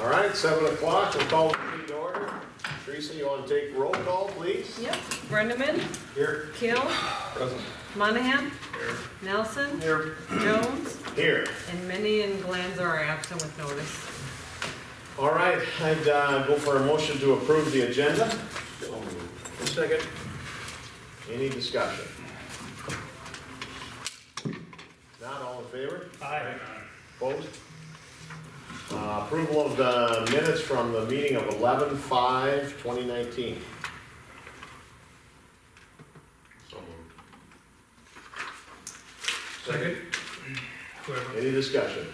All right, 7 o'clock, we'll call the meeting to order. Teresa, you want to take roll call, please? Yep. Brenneman, Here. Keel, Present. Monahan, Here. Nelson, Here. Jones, Here. and Minnie and Glanzer are absent with notice. All right, I'd go for a motion to approve the agenda. Second. Any discussion? Not all in favor? Aye. Opposed? Approval of the minutes from the meeting of 11/5/2019. So moved. Second. Any discussion?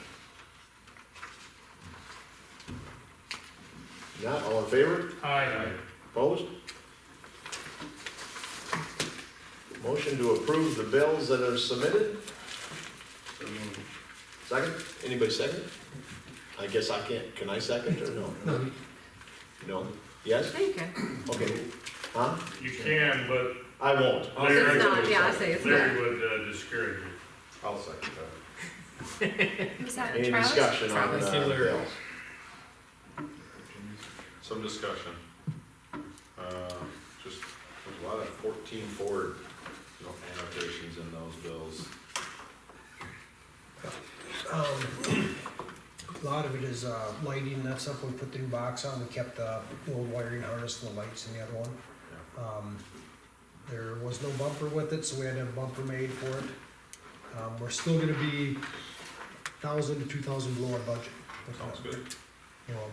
Not all in favor? Aye. Opposed? Motion to approve the bills that are submitted. Second? Anybody second? I guess I can't. Can I second or no? No. No? Yes? Yeah, you can. Okay. Huh? You can, but I won't. It's not, yeah, I say it's not. Larry would discourage you. I'll second that. Was that Any Travis? discussion on the bills? Some discussion. Just, there's a lot of 14 Ford, annotations in those bills. A lot of it is lighting, that stuff we put the new box on, we kept the old wiring harness and the lights in the other one. There was no bumper with it, so we had to have a bumper made for it. We're still gonna be 1,000 to 2,000 below our budget. Sounds good.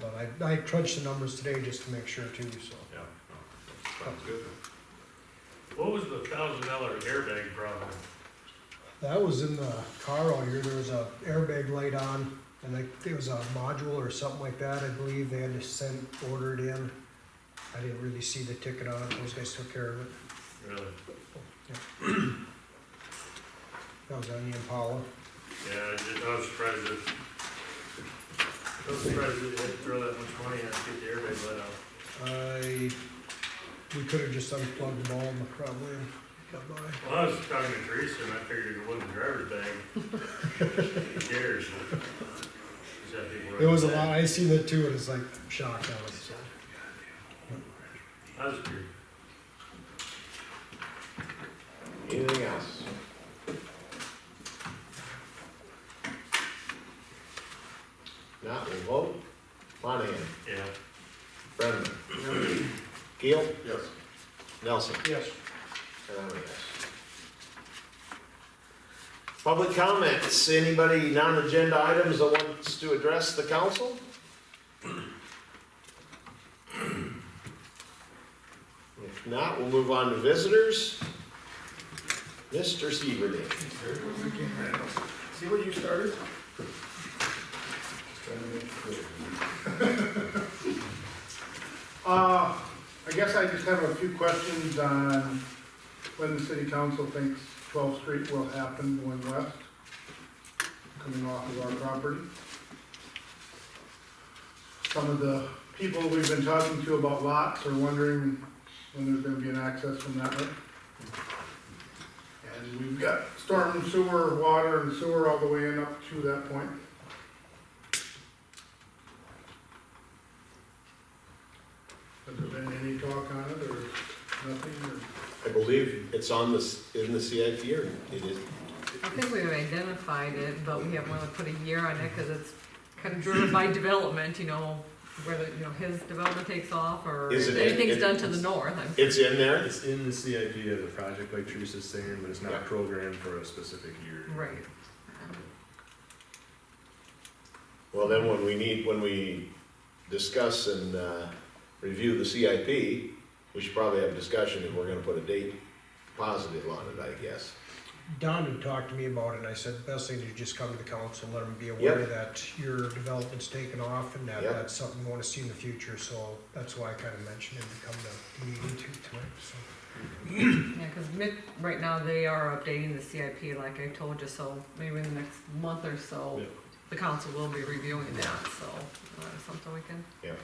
But I crunched the numbers today just to make sure too, so. Yeah, sounds good. What was the $1,000 airbag problem? That was in the car all year, there was a airbag light on, and it was a module or something like that, I believe, they had to order it in. I didn't really see the ticket on it, those guys took care of it. Really? That was on the Impala. Yeah, I was surprised that. I was surprised that you had to throw that much money on to get the airbag let out. We could've just unplugged the ball probably and got by. Well, I was talking to Teresa and I figured it wasn't the driver's bag. Who cares? It was a lot, I seen it too, and it's like shocked on it, so. I was curious. Anything else? Not, we'll vote. Monahan. Yeah. Brenneman. Keel. Yes. Nelson. Yes. And I'm a yes. Public comments. Anybody non-agenda items that wants to address the council? If not, we'll move on to visitors. Mr. Seaverday. See what you started? I guess I just have a few questions on when the city council thinks 12th Street will happen going west, coming off of our property. Some of the people we've been talking to about lots are wondering when there's gonna be an access from that way. And we've got storm and sewer, water and sewer all the way in up to that point. Has there been any talk on it, or nothing, or? I believe it's on in the CIP, or it is. I think we've identified it, but we haven't really put a year on it, cause it's kind of driven by development, whether, his development takes off, or Is if it- anything's it- done to the north. It's in there? It's in the CIP as a project, like Teresa's saying, but it's Yeah. not programmed for a specific year. Right. Well, then when we discuss and review the CIP, we should probably have a discussion if we're gonna put a date positive on it, I guess. Don had talked to me about it, and I said, best thing to just come to the council and let them be aware Yep. that your development's taken off and that Yep. that's something you wanna see in the future, so that's why I kinda mentioned it to come to the meeting tonight, so. Yeah, cause right now they are updating the CIP like I told you, so maybe in the next month or so, Yep. the council will be reviewing that, so, something we can, Yeah,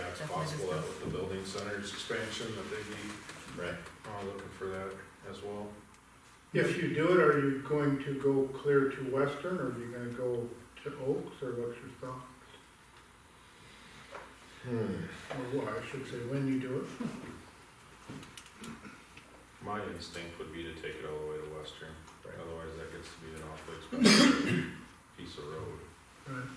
it's Definitely possible that discuss. with the building center's expansion, that they'd be Right. looking for that as well. If you do it, are you going to go clear to Western, or are you gonna go to Oaks, or what's your thought? Or I should say, when you do it. My instinct would be to take it all the way to Western, otherwise that gets to be an awfully expensive piece of road. Right.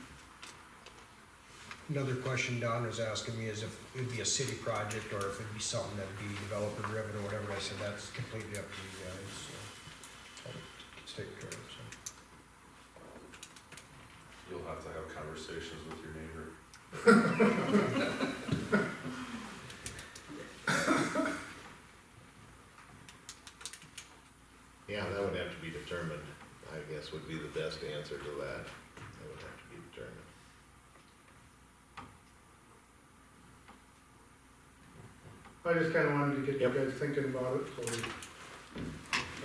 Another question Don was asking me is if it'd be a city project or if it'd be something that'd be developer driven or whatever. I said, that's completely up to you guys, so. It's taken care of, so. You'll have to have conversations with your neighbor. Yeah, that would have to be determined, I guess would be the best answer to that. That would have to be determined. I just kinda wanted to get you Yep. guys thinking about it, so we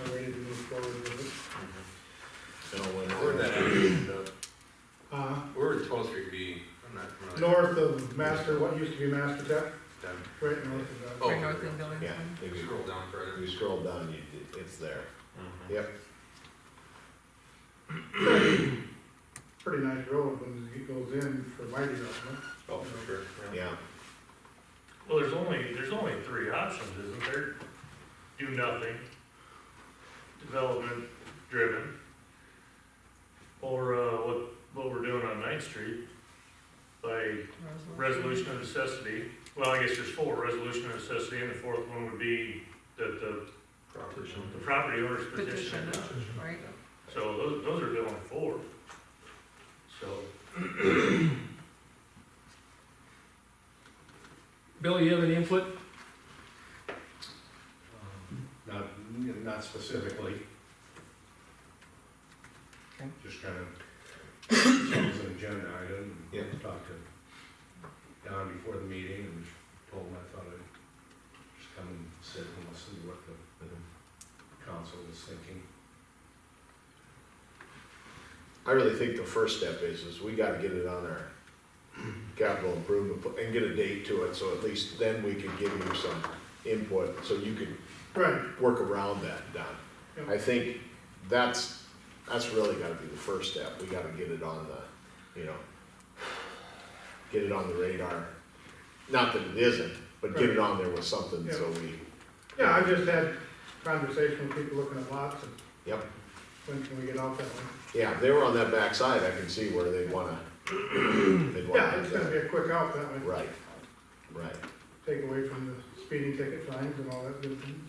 are ready to move forward with it. No, when Where'd that end up? Where would 12th Street be? I'm not familiar. North of Master, what used to be Master Tech, Down- right north of that. Oh, Right north of the building. Yeah, if you, Scroll down if further. you scroll down, it's there. Yep. Pretty nice road when it goes in for my development. Oh, for sure. Yeah, Well, there's only three options, isn't there? Do nothing, development driven, or, what we're doing on Ninth Street by resolution of necessity. Well, I guess there's four, resolution of necessity, and the fourth one would be that the property owner's petition. Petition, right? So those are the only four. So, Bill, you have any input? Not specifically. Okay. Just kind of, as an agenda item, Yeah. and talked to Don before the meeting and told him I thought I'd just come and sit and listen to what the council was thinking. I really think the first step is we gotta get it on our capital improvement and get a date to it, so at least then we can give you some input, so you can Right, work around that, Don. Yeah. I think that's really gotta be the first step, we gotta get it on the, get it on the radar. Not that it isn't, but get it on there with something, so we, yeah, I just had conversation with people looking at lots and yep. when can we get out that way? Yeah, if they were on that backside, I can see where they'd wanna, Yeah, it's gonna be a quick out that way. Right, right. Take away from the speeding ticket fines and all that good thing.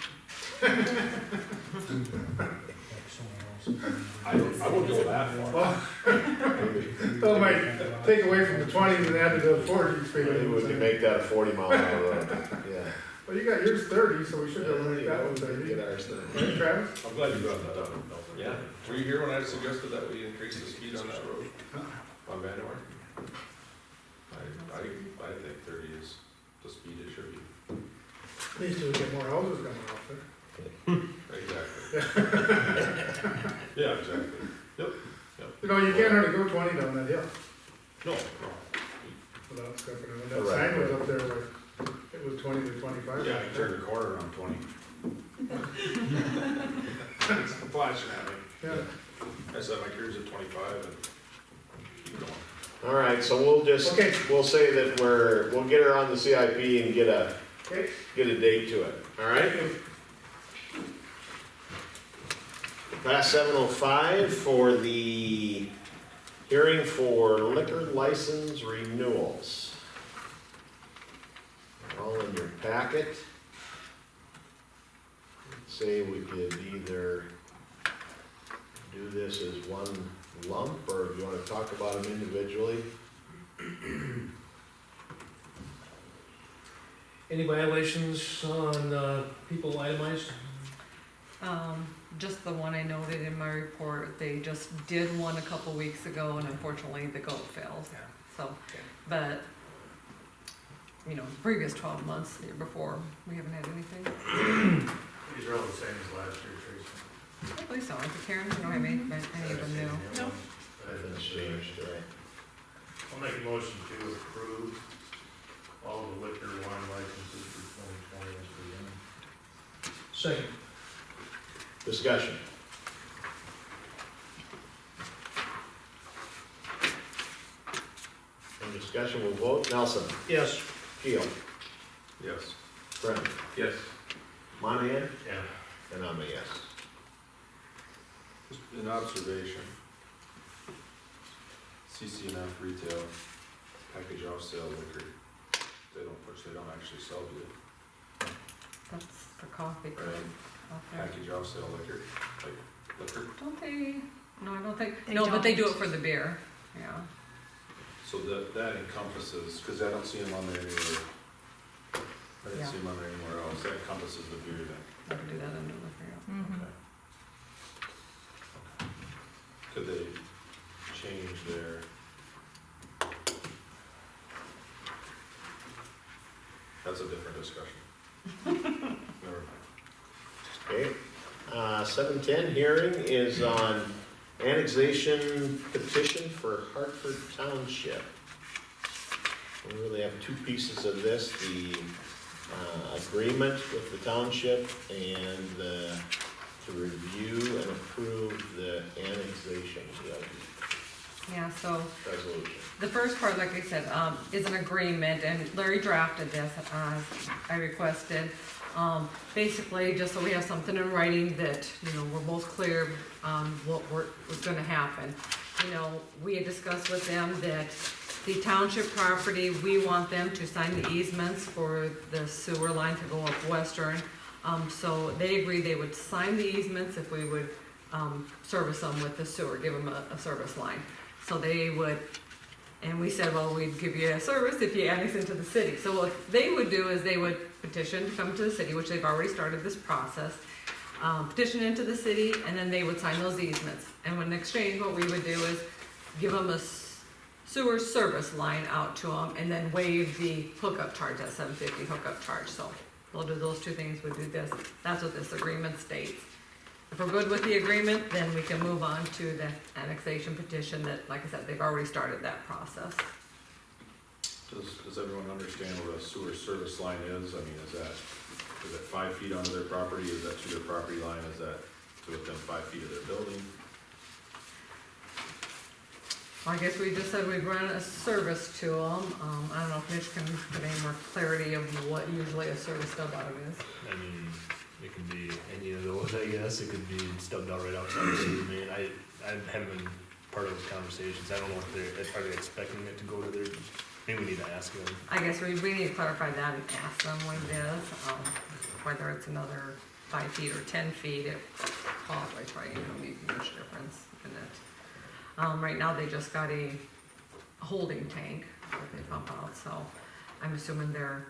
I won't go that far. Well, oh, might take away from the 20s and add to the 40 speed Maybe we can limit. make that a 40-mile-an-hour road, yeah. Well, you got yours 30, so we should be able to make that one 30. Get ours there. Right, Travis? I'm glad you brought that up. Yeah. Were you here when I suggested that we increase the speed on that road? On Vandermark? I think 30 is the speed it should be. These two get more houses coming off there. Exactly. Yeah, exactly. Yep. You know, you can't hardly go 20 down that hill No, without stepping on it. That Right. sign was up there like, it was 20 to 25. Yeah, I turned the corner on 20. it's flashing at me. Yeah. I set my cruise at 25 and keep going. All right, so we'll just, Okay. we'll say that we'll get her on the CIP and get a Okay. date to it, all right? Past 7:05 for the hearing for liquor license renewals. All in your packet. Say we could either do this as one lump, or if you wanna talk about them individually. Any violations on people itemized? Just the one I noted in my report, they just did one a couple weeks ago and unfortunately the goat failed, so, but, previous 12 months, the year before, we haven't had anything. these are all the same as last year, Tracy. I believe so, if Karen, you don't have any of them new. No. Nothing's changed, right? I'll make a motion to approve all the liquor wine licenses for 2020 as presented. Second. Discussion. Any discussion, we'll vote. Nelson, Yes. Keel, Yes. Brennan, Yes. Monahan, Yeah. and I'm a yes. Just an observation. CCNF retail, package off sale liquor, they don't actually sell beer. That's for coffee, Right. okay. Package off sale liquor, like liquor, Don't they, no, I don't think, They no, but they do don't. it for the beer, yeah. so that encompasses, cause I don't see them on there anywhere. I didn't Yeah. see them on there anywhere else, that encompasses the beer then. I can do that under liquor, yeah. Mhm. Okay. Could they change their? That's a different discussion. Never mind. Okay, 7:10 hearing is on annexation petition for Hartford Township. We really have two pieces of this, the agreement with the township and to review and approve the annexation Yeah, so resolution. the first part, like I said, is an agreement, and Larry drafted this, I requested. Basically, just so we have something in writing that, you know, we're both clear on what was gonna happen. You know, we had discussed with them that the township property, we want them to sign the easements for the sewer line to go up Western. So they agreed they would sign the easements if we would, service them with the sewer, give them a service line. So they would, and we said, well, we'd give you a service if you annex into the city. So what they would do is they would petition to come to the city, which they've already started this process, petition into the city, and then they would sign those easements. And in exchange, what we would do is give them a sewer service line out to them, and then waive the hookup charge, that $7.50 hookup charge. So they'll do those two things, we'll do this. That's what this agreement states. If we're good with the agreement, then we can move on to the annexation petition that, like I said, they've already started that process. Does everyone understand what a sewer service line is? I mean, is that 5 feet onto their property, is that to their property line, is that to within 5 feet of their building? I guess we just said we'd run a service to them. I don't know if Mitch can put any more clarity of what usually a service stub out is. I mean, it could be any of those, I guess. It could be stubbed out right outside the sewer main. I haven't been part of those conversations. I don't know if are they expecting it to go to their, maybe we need to ask them. I guess we need to clarify that and ask them what it is, whether it's another 5 feet or 10 feet, it probably make a huge difference in it. Right now, they just got a holding tank that they pump out, so I'm assuming their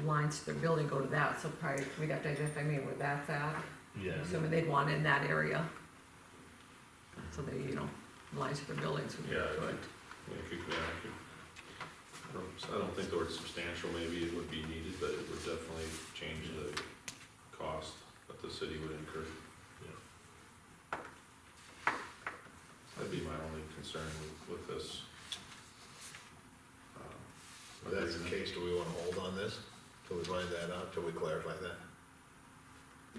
lines to their building go to that, so probably we'd have to identify maybe where that's at. Yeah. I'm assuming they'd want it in that area. So they, you know, lines to their buildings would be Yeah, good. I don't think the word substantial maybe it would be needed, but it would definitely change the cost that the city would incur. That'd be my only concern with this. If that's the case, do we wanna hold on this till we find that out, till we clarify that?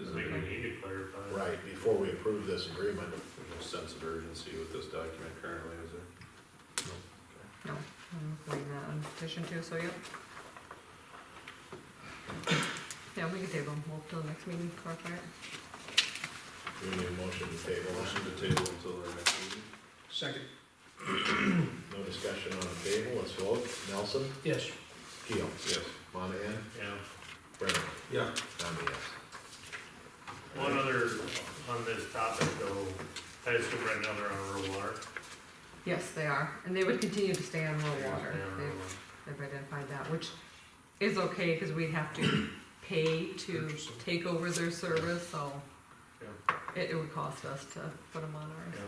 I think we need to clarify. Right, before we approve this agreement. There's no sense of urgency with this document currently, is there? No, I'm putting that on petition too, so yeah. Yeah, we can table them, we'll till the next meeting, clarify it. We need a motion to table. Motion to table until our next meeting. Second. No discussion on the table, let's vote. Nelson, Yes. Keel, Yes. Monahan, Yeah. Brennan, Yeah. I'm a yes. One other, on this topic though, I assume right now they're on rural water. Yes, they are, and they would continue to stay on rural water. They're on rural water. They've identified that, which is okay, cause we'd have to pay to Purchase them. take over their service, so Yeah. it would cost us to put them on ours. Yeah.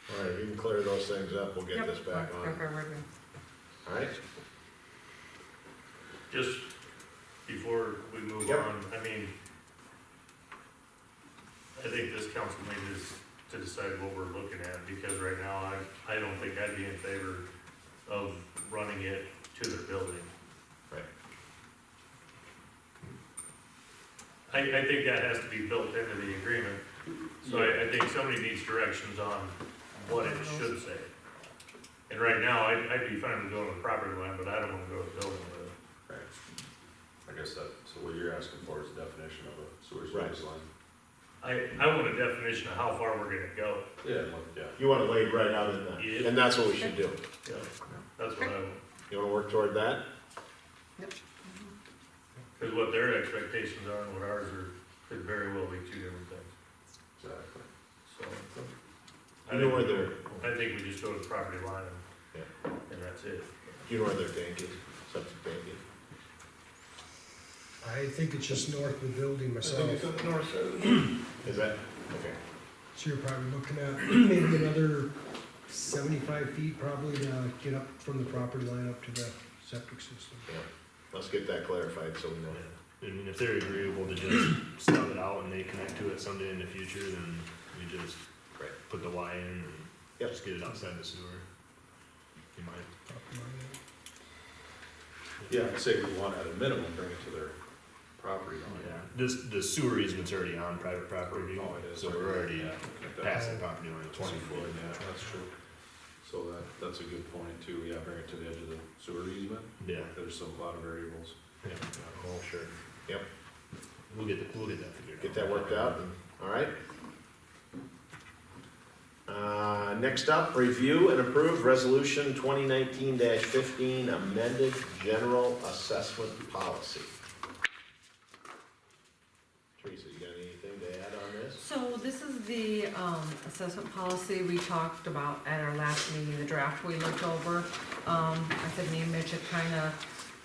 All right, you can clear those things up, we'll get Yep, this back okay, on. we're good. All right, Just before we move Yep. on, I mean, I think this council needs to decide what we're looking at, because right now, I don't think I'd be in favor of running it to their building. Right. I think that has to be built into the agreement, so I think somebody needs directions on what it should say. And right now, I'd be fine with going with property line, but I don't wanna go with building with it. Right. I guess that, so what you're asking for is a definition of a sewer Right. service line. I want a definition of how far we're gonna go. Yeah, yeah. You want it laid right out in that, Yeah. and that's what we should do. Yeah, that's what I want. You wanna work toward that? Cause what their expectations are and what ours are, could very well be two different things, Exactly. so. You know where they're, I think we just go with property line Yeah. and that's it. you know where their tank is, septic tank is? I think it's just north of the building I myself. think it's up north side. Is that, okay. So you're probably looking at maybe another 75 feet probably to get up from the property line up to the septic system. Let's get that clarified so we know. I mean, if they're agreeable to just stub it out and they connect to it someday in the future, then we just Right. put the Y in and Yep. just get it outside the sewer. You might. Property line. Yeah, I'd say we want at a minimum bring it to their property line. Yeah, the sewer easement's already on private property, Oh, it is. so we're already Yeah, past the property line. 20 foot, yeah, that's true. So that's a good point too, yeah, bring it to the edge of the sewer easement. Yeah, There's a lot of variables. yeah, Oh, sure. we'll get that figured out. Get that worked out, all right? Next up, review and approve resolution 2019-15 amended general assessment policy. Teresa, you got anything to add on this? So this is the assessment policy we talked about at our last meeting, the draft we looked over. I said me and Mitch had kinda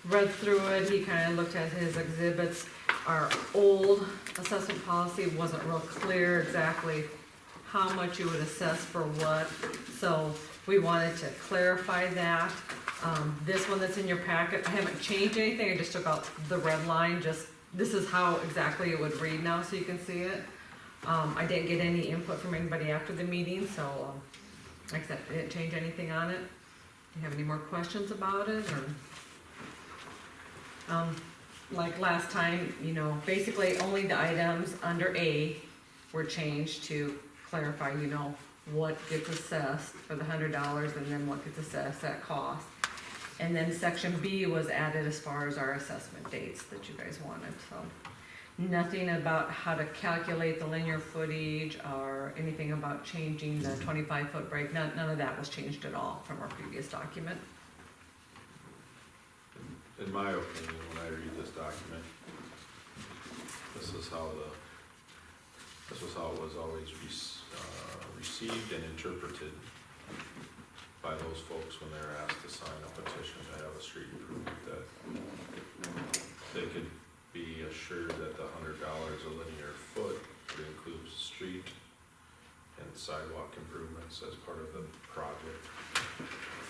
read through it, he kinda looked at his exhibits. Our old assessment policy wasn't real clear exactly how much you would assess for what, so we wanted to clarify that. This one that's in your packet, I haven't changed anything, I just took out the red line, just, this is how exactly it would read now, so you can see it. I didn't get any input from anybody after the meeting, so, like I said, I didn't change anything on it. Do you have any more questions about it, or? Like last time, you know, basically only the items under A were changed to clarify, you know, what gets assessed for the $100 and then what gets assessed at cost. And then section B was added as far as our assessment dates that you guys wanted, so. Nothing about how to calculate the linear footage or anything about changing the 25-foot break, none of that was changed at all from our previous document. In my opinion, when I read this document, this is how it was always received and interpreted by those folks when they're asked to sign a petition to have a street improvement, that they could be assured that the $100 a linear foot would include street and sidewalk improvements as part of the project.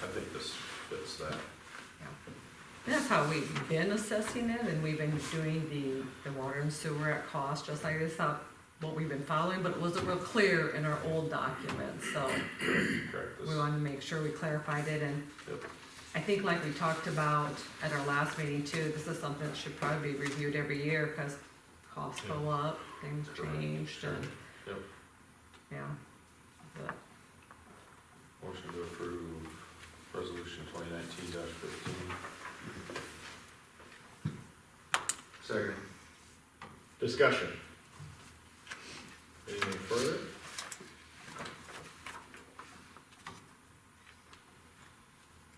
I think this fits that. And that's how we've been assessing it, and we've been doing the water and sewer at cost, just like this, what we've been following, but it wasn't real clear in our old document, so Correct. we wanted to make sure we clarified it, and Yep. I think like we talked about at our last meeting too, this is something that should probably be reviewed every year, cause costs go up, things changed, and, Yep. yeah. But Motion to approve resolution 2019-15. Second. Discussion. Anything further?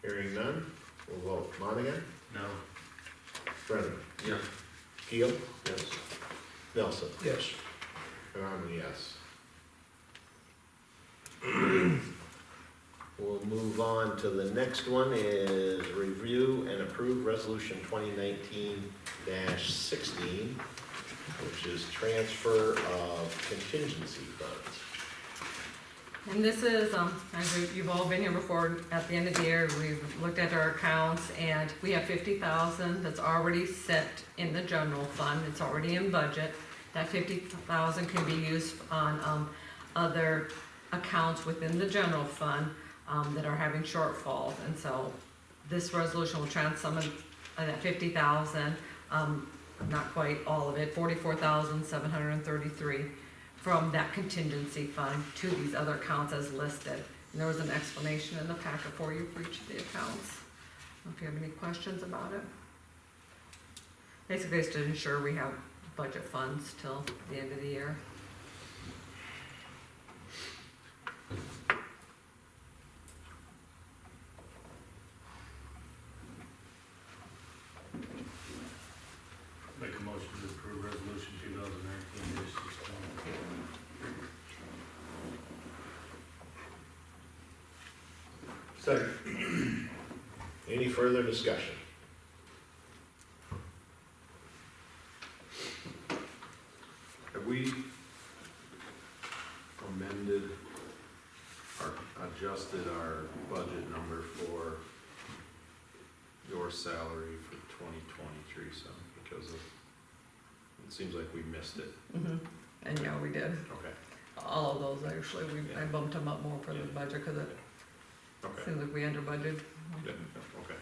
Hearing none, we'll vote. Monahan? No. Brennan? Yeah. Keel? Yes. Nelson? Yes. And I'm a yes. We'll move on to the next one is review and approve resolution 2019-16, which is transfer of contingency funds. And this is, as you've all been here before, at the end of the year, we've looked at our accounts, and we have 50,000 that's already set in the general fund, it's already in budget. That 50,000 can be used on, other accounts within the general fund, that are having shortfalls, and so this resolution will transfer some of that 50,000, not quite all of it, 44,733, from that contingency fund to these other accounts as listed. And there was an explanation in the packet for you for each of the accounts. If you have any questions about it. Basically, it's to ensure we have budget funds till the end of the year. Make a motion to approve resolution 2019-16. Second. Any further discussion? Have we amended or adjusted our budget number for your salary for 2023, so, because of, it seems like we missed it. And yeah, we did. Okay, All of those, actually, I bumped them up more for the budget, cause it okay, seems like we under budgeted. yeah, okay.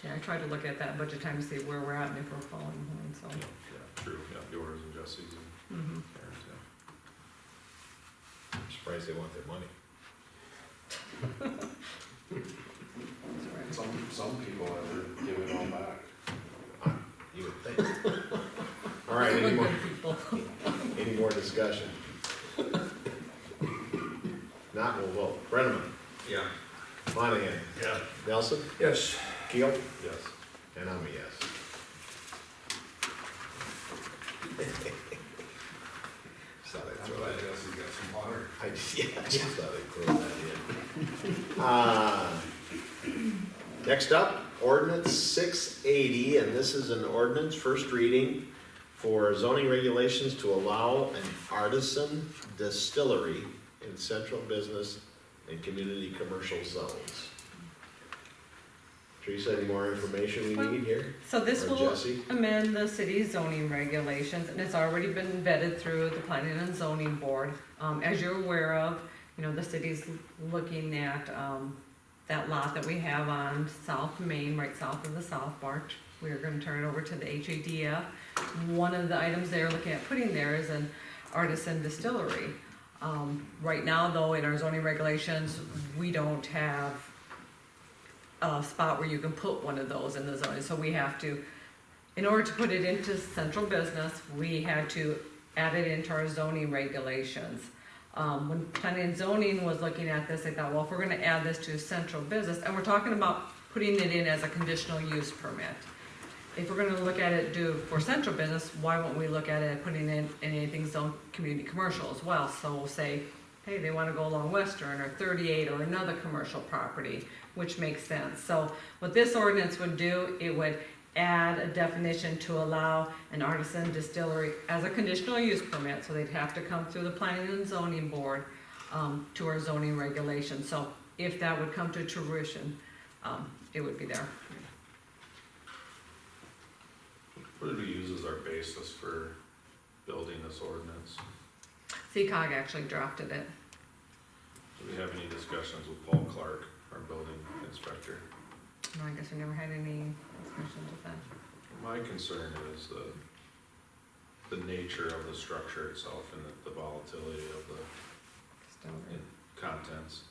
Yeah, I tried to look at that budget time to see where we're at and if we're falling behind, so. Yeah, true, yeah, yours and Jesse's and Mhm. Karen's, yeah. I'm surprised they want their money. That's right. Some people have given it all back. You would think. All right, any more, Good people. any more discussion? Not, we'll vote. Brenneman? Yeah. Monahan? Yeah. Nelson? Yes. Keel? Yes. And I'm a yes. Just thought I'd throw that in. Jesse's got some water. I just thought I'd throw that in. Next up, ordinance 680, and this is an ordinance, first reading, for zoning regulations to allow an artisan distillery in central business and community commercial zones. Teresa, any more information we need here? So this Or will Jesse? amend the city's zoning regulations, and it's already been vetted through the planning and zoning board. As you're aware of, you know, the city's looking at, that lot that we have on South Main, right south of the South Bar. We are gonna turn it over to the HADF. One of the items they're looking at putting there is an artisan distillery. Right now, though, in our zoning regulations, we don't have a spot where you can put one of those in the zoning, so we have to, in order to put it into central business, we had to add it into our zoning regulations. When planning and zoning was looking at this, they thought, well, if we're gonna add this to central business, and we're talking about putting it in as a conditional use permit. If we're gonna look at it for central business, why won't we look at it putting in anything zone community commercial as well? So we'll say, hey, they wanna go along Western or 38 or another commercial property, which makes sense. So what this ordinance would do, it would add a definition to allow an artisan distillery as a conditional use permit, so they'd have to come through the planning and zoning board, to our zoning regulations. So if that would come to fruition, it would be there. What did we use as our basis for building this ordinance? CCOG actually drafted it. Do we have any discussions with Paul Clark, our building inspector? No, I guess we never had any discussions with that. My concern is the nature of the structure itself and the volatility of the Distillery. contents.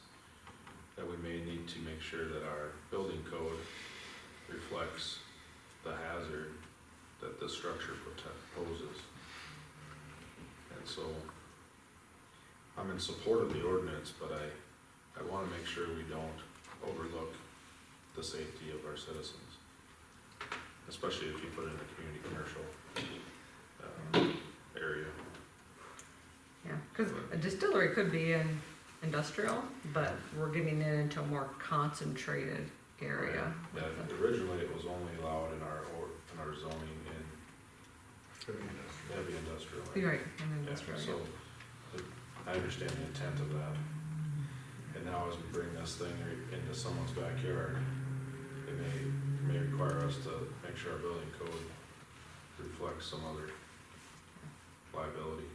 That we may need to make sure that our building code reflects the hazard that this structure poses. And so, I'm in support of the ordinance, but I wanna make sure we don't overlook the safety of our citizens. Especially if you put it in a community commercial, area. Yeah, because a distillery could be in industrial, but we're getting it into a more concentrated area. Yeah, originally it was only allowed in our zoning in heavy industrial. You're right, in Yeah, industrial. so, I understand the intent of that. And now as we bring this thing into someone's backyard, it may require us to make sure our building code reflects some other liability.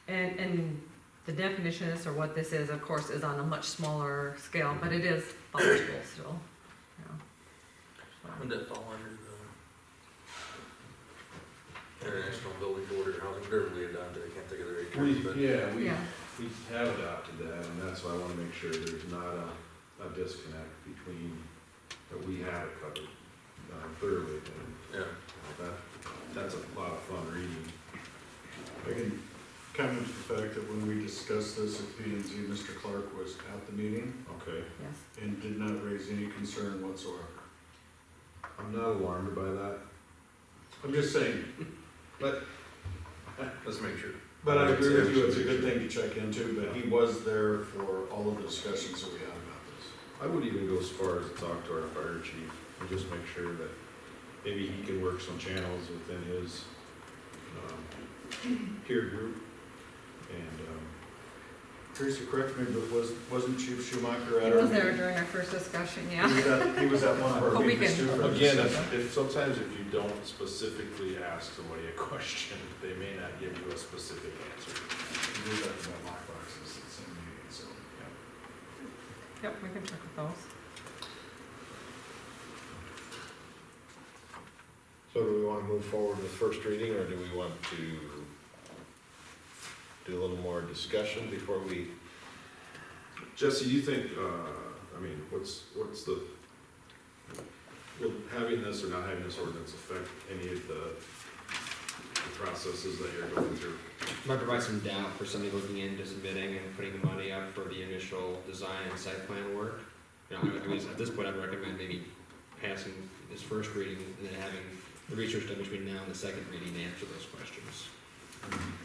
And the definition is, or what this is, of course, is on a much smaller scale, but it is volatile still, yeah. So- Would that fall under the international building code or housing, whatever we adopted, I can't think of the right We, term, but. yeah, we, Yeah. we have adopted that, and that's why I wanna make sure there's not a disconnect between, that we have it covered thoroughly, and Yeah, that's a lot of fun reading. I can comment to the fact that when we discussed this at P and Z, Mr. Clark was at the meeting Okay, Yes. and did not raise any concern whatsoever. I'm not alarmed by that, I'm just saying, let's make sure. but I agree with you, it's a good thing to check into, but he was there for all of the discussions that we had about this. I would even go as far as to talk to our fire chief and just make sure that maybe he can work some channels within his, peer group. And, Teresa, correct me, but wasn't Chief Schumacher He at our was there meeting? during our first discussion, He yeah. was at one of our Oh, we meetings can- too. for the again, discussion. if sometimes if you don't specifically ask somebody a question, they may not give you a specific answer. He was at the lock boxes at the same meeting, so. Yep, we can check with those. So do we wanna move forward with first reading, or do we want to do a little more discussion before we? Jesse, do you think, I mean, what's the, will having this or not having this ordinance affect any of the processes that you're going through? Might provide some doubt for somebody looking into submitting and putting the money up for the initial design and site plan work. You know, I mean, at this point, I'd recommend maybe passing this first reading and then having the research done between now and the second reading to answer those questions.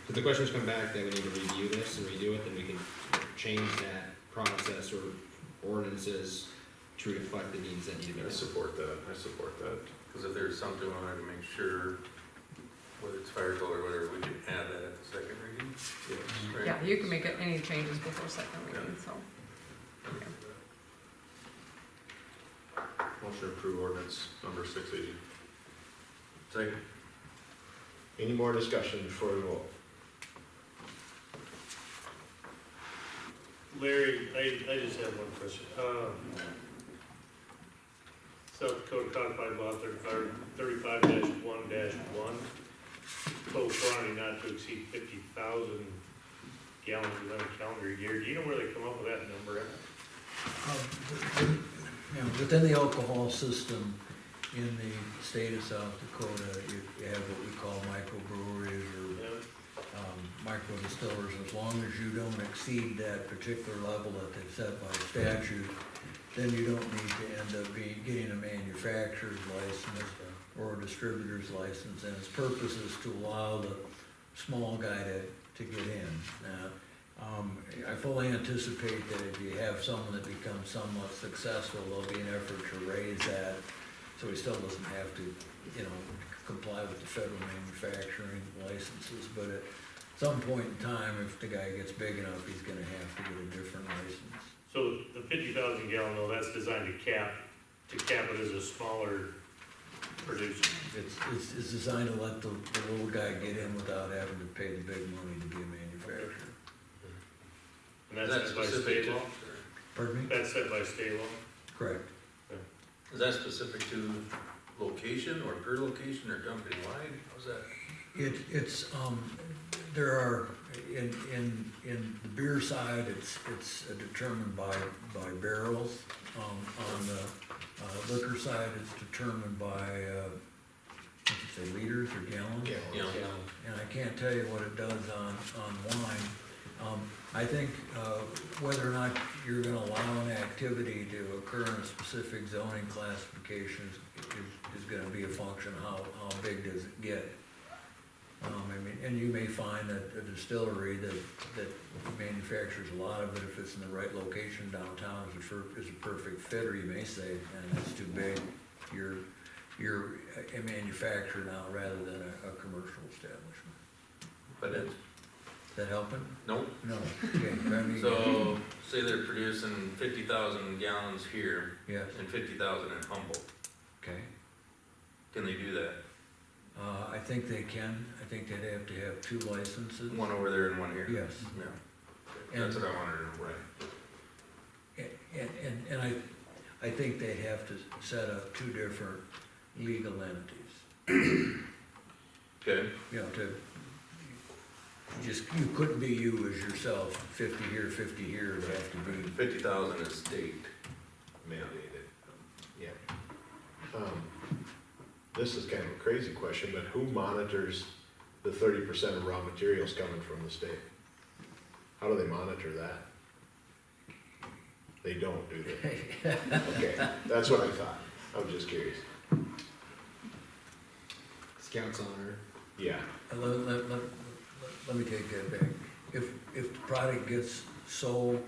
If the questions come back that we need to review this and redo it, then we can change that process or ordinances to reflect the needs that need to be I met. support that, Because if there's something we wanted to make sure, whether it's fire code or whatever, we can add that at the second reading. Yes. Right? Yeah, you can make it any changes before second reading, so. Motion to approve ordinance number 680. Second. Any more discussion before we vote? Larry, I just have one question. South Dakota Codified Law 35-1-1, total quantity not to exceed 50,000 gallons within a calendar year. Do you know where they come up with that number at? Within the alcohol system in the state of South Dakota, you have what we call microbreweries or micro distillers. As long as you don't exceed that particular level that they've set by statute, then you don't need to end up getting a manufacturer's license or a distributor's license. And its purpose is to allow the small guy to get in. Now, I fully anticipate that if you have someone that becomes somewhat successful, there'll be an effort to raise that, so he still doesn't have to, comply with the federal manufacturing licenses. But at some point in time, if the guy gets big enough, he's gonna have to get a different license. So the 50,000 gallon, though, that's designed to cap it as a smaller producer. It's designed to let the little guy get in without having to pay the big money to be a manufacturer. And Is that's that set by specific state to, law? Pardon me? That's set by state law? Correct. is that specific to location or per location or company wide? How's that? There are, in the beer side, it's determined by barrels. On the liquor side, it's determined by, what you say, liters or gallons? Yeah. And I can't tell you what it does on wine. I think, whether or not you're gonna allow an activity to occur in a specific zoning classification is gonna be a function of how big does it get. And you may find that a distillery that manufactures a lot of it, if it's in the right location downtown, is a perfect fit, or you may say, man, that's too big, you're a manufacturer now rather than a commercial establishment. But it's, Is that helping? nope. No, okay, So, say they're producing 50,000 gallons here yes, and 50,000 in Humboldt. okay. Can they do that? I think they can, I think they'd have to have two licenses. One over there and one here? Yes. Yeah. That's what I wanted to know. Right. And I think they'd have to set up two different legal entities. Okay, you know, to, you couldn't be you as yourself, 50 here, 50 here, it'd have to be. 50,000 is state mandated. Yeah. This is kind of a crazy question, but who monitors the 30% of raw materials coming from the state? How do they monitor that? They don't, do they? Okay, that's what I thought. I was just curious. Scouts honor. Yeah, Let me take that back. If the product gets so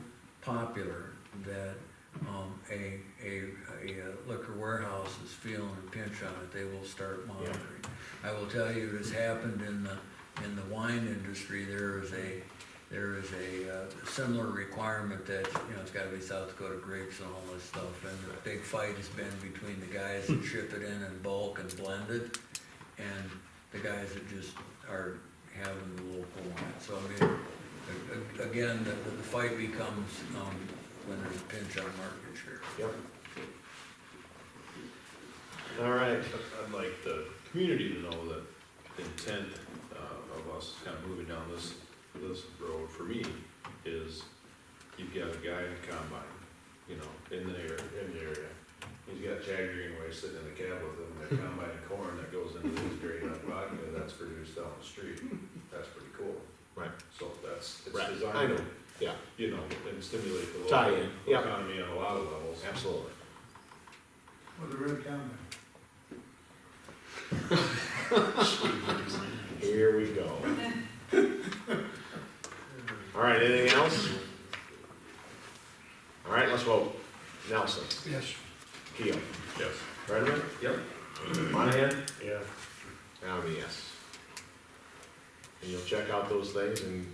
popular that, a liquor warehouse is feeling a pinch on it, they will start monitoring. I will tell you, it has happened in the wine industry. There is a similar requirement that, it's gotta be South Dakota grapes and all this stuff, and the big fight has been between the guys that ship it in bulk and blend it, and the guys that just are having the local wine. So, I mean, again, the fight becomes, when there's a pinch on market share. yep. All right, I'd like the community to know that the intent of us kind of moving down this road for me is you've got a guy in a combine, in the area. He's got Chad Greenway sitting in the cab with him, that combine of corn that goes into these great vodka that's produced down the street. That's pretty cool. right, So it's right, designed, I know, yeah, and stimulate the Tie local in, yeah. economy on a lot of levels. absolutely. With the red county. Here we go. All right, anything else? All right, let's vote. Nelson, Yes. Keel, Yes. Brenneman, Yep. Monahan, Yeah. I'm a yes. And you'll check out those things and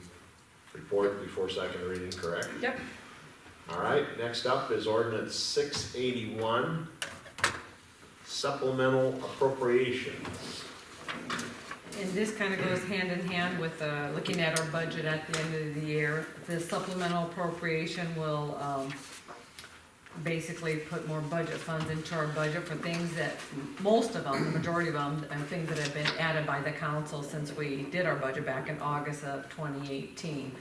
report before second reading, correct? Yep. All right, next up is ordinance 681, supplemental appropriations. And this kind of goes hand in hand with looking at our budget at the end of the year. The supplemental appropriation will basically put more budget funds into our budget for things that, most of them, the majority of them, are things that have been added by the council since we did our budget back in August of 2018.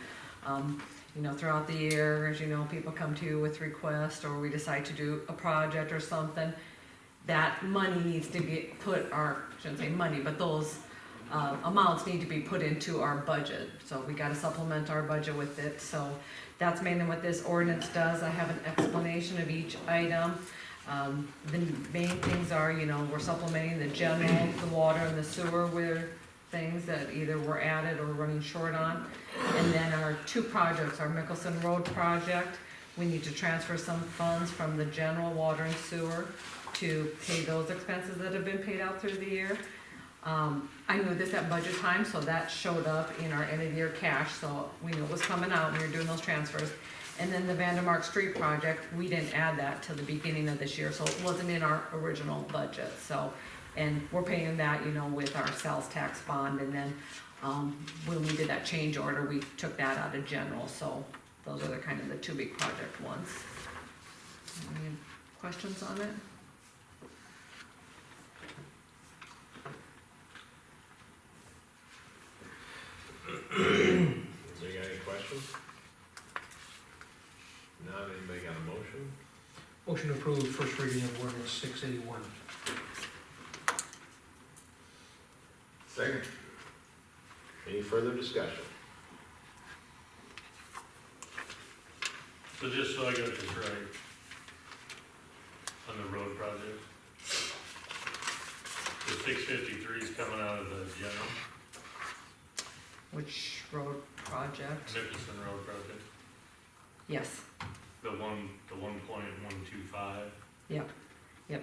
Throughout the year, as you know, people come to you with requests, or we decide to do a project or something. That money needs to get shouldn't say money, but those amounts need to be put into our budget. So we gotta supplement our budget with it. So that's mainly what this ordinance does. I have an explanation of each item. The main things are, we're supplementing the general, the water and the sewer with things that either were added or running short on. And then our two projects, our Mickelson Road project, we need to transfer some funds from the general water and sewer to pay those expenses that have been paid out through the year. I knew this at budget time, so that showed up in our end of year cash, so we knew it was coming out, and we were doing those transfers. And then the Vandermark Street project, we didn't add that till the beginning of this year, so it wasn't in our original budget, so. And we're paying that, with our sales tax bond, and then, when we did that change order, we took that out of general, so those are the kind of the two big project ones. Any questions on it? Anybody got any questions? Not anybody got a motion? Motion to approve first reading of ordinance 681. Second. Any further discussion? So just so I got this right, on the road project, the 653 is coming out of the general, Which road project? Nicholson Road project, Yes, the 1.125. yep,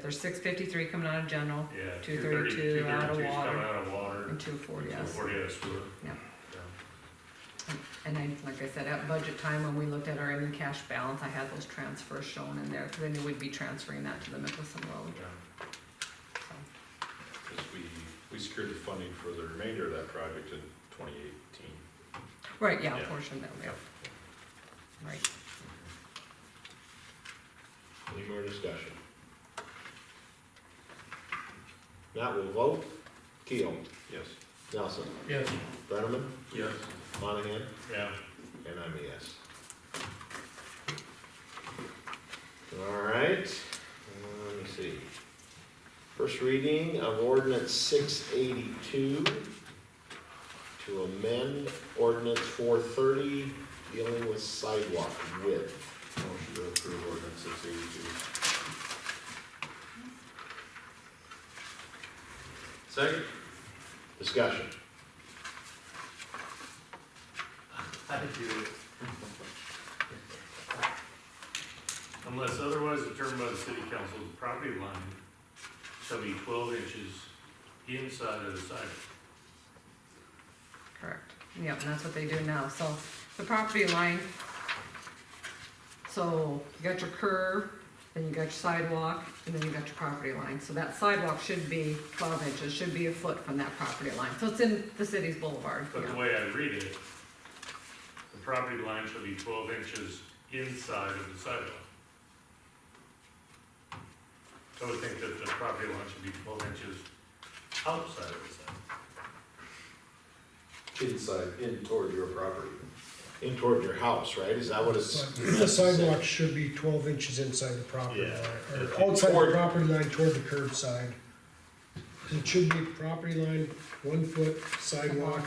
there's 653 coming out of general, Yeah. 232 out of 232 's water, coming out of water, and 240, yes. 240 out of sewer. Yeah. Yeah. And like I said, at budget time, when we looked at our ending cash balance, I had those transfers shown in there, because I knew we'd be transferring that to the Mickelson Road. Yeah. So, Because we secured the funding for the remainder of that project in 2018. right, yeah, a Yeah. portion of it, right. Any more discussion? Not, we'll vote. Keel, Yes. Nelson, Yes. Brenneman, Yes. Monahan, Yeah. and I'm a yes. All right, let me see. First reading of ordinance 682 to amend ordinance 430 dealing with sidewalk width. Motion to approve ordinance 682. Second? Discussion. I do. Unless otherwise determined by the city council, the property line shall be 12 inches inside of the sidewalk. Correct. Yep, and that's what they do now. So the property line, so you got your curve, then you got your sidewalk, and then you got your property line. So that sidewalk should be 12 inches, should be a foot from that property line. So it's in the city's boulevard. But the yeah. way I read it, the property line shall be 12 inches inside of the sidewalk. I would think that the property line should be 12 inches outside of the sidewalk. Inside, in toward your property. In toward your house, right? Is that what it's? The sidewalk should be 12 inches inside the property Yeah. line, or outside Toward- the property line toward the curb side. It should be property line, 1 foot, sidewalk,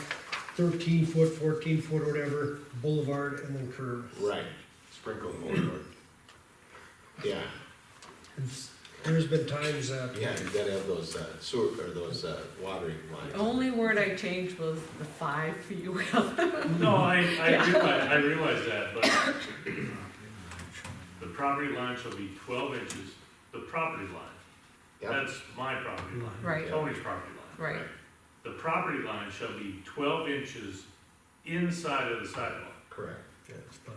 13 foot, 14 foot, whatever, boulevard, and then curb. Right, Sprinkle boulevard. yeah. There's been times that. Yeah, you gotta have those sewer, or those watering lines. The only word I changed was the 5 feet width. No, I realize that, but the property line shall be 12 inches, the property line. Yep. That's my property line. Right. Tony's property line. Right. The property line shall be 12 inches inside of the sidewalk. Correct. Yeah, it's not,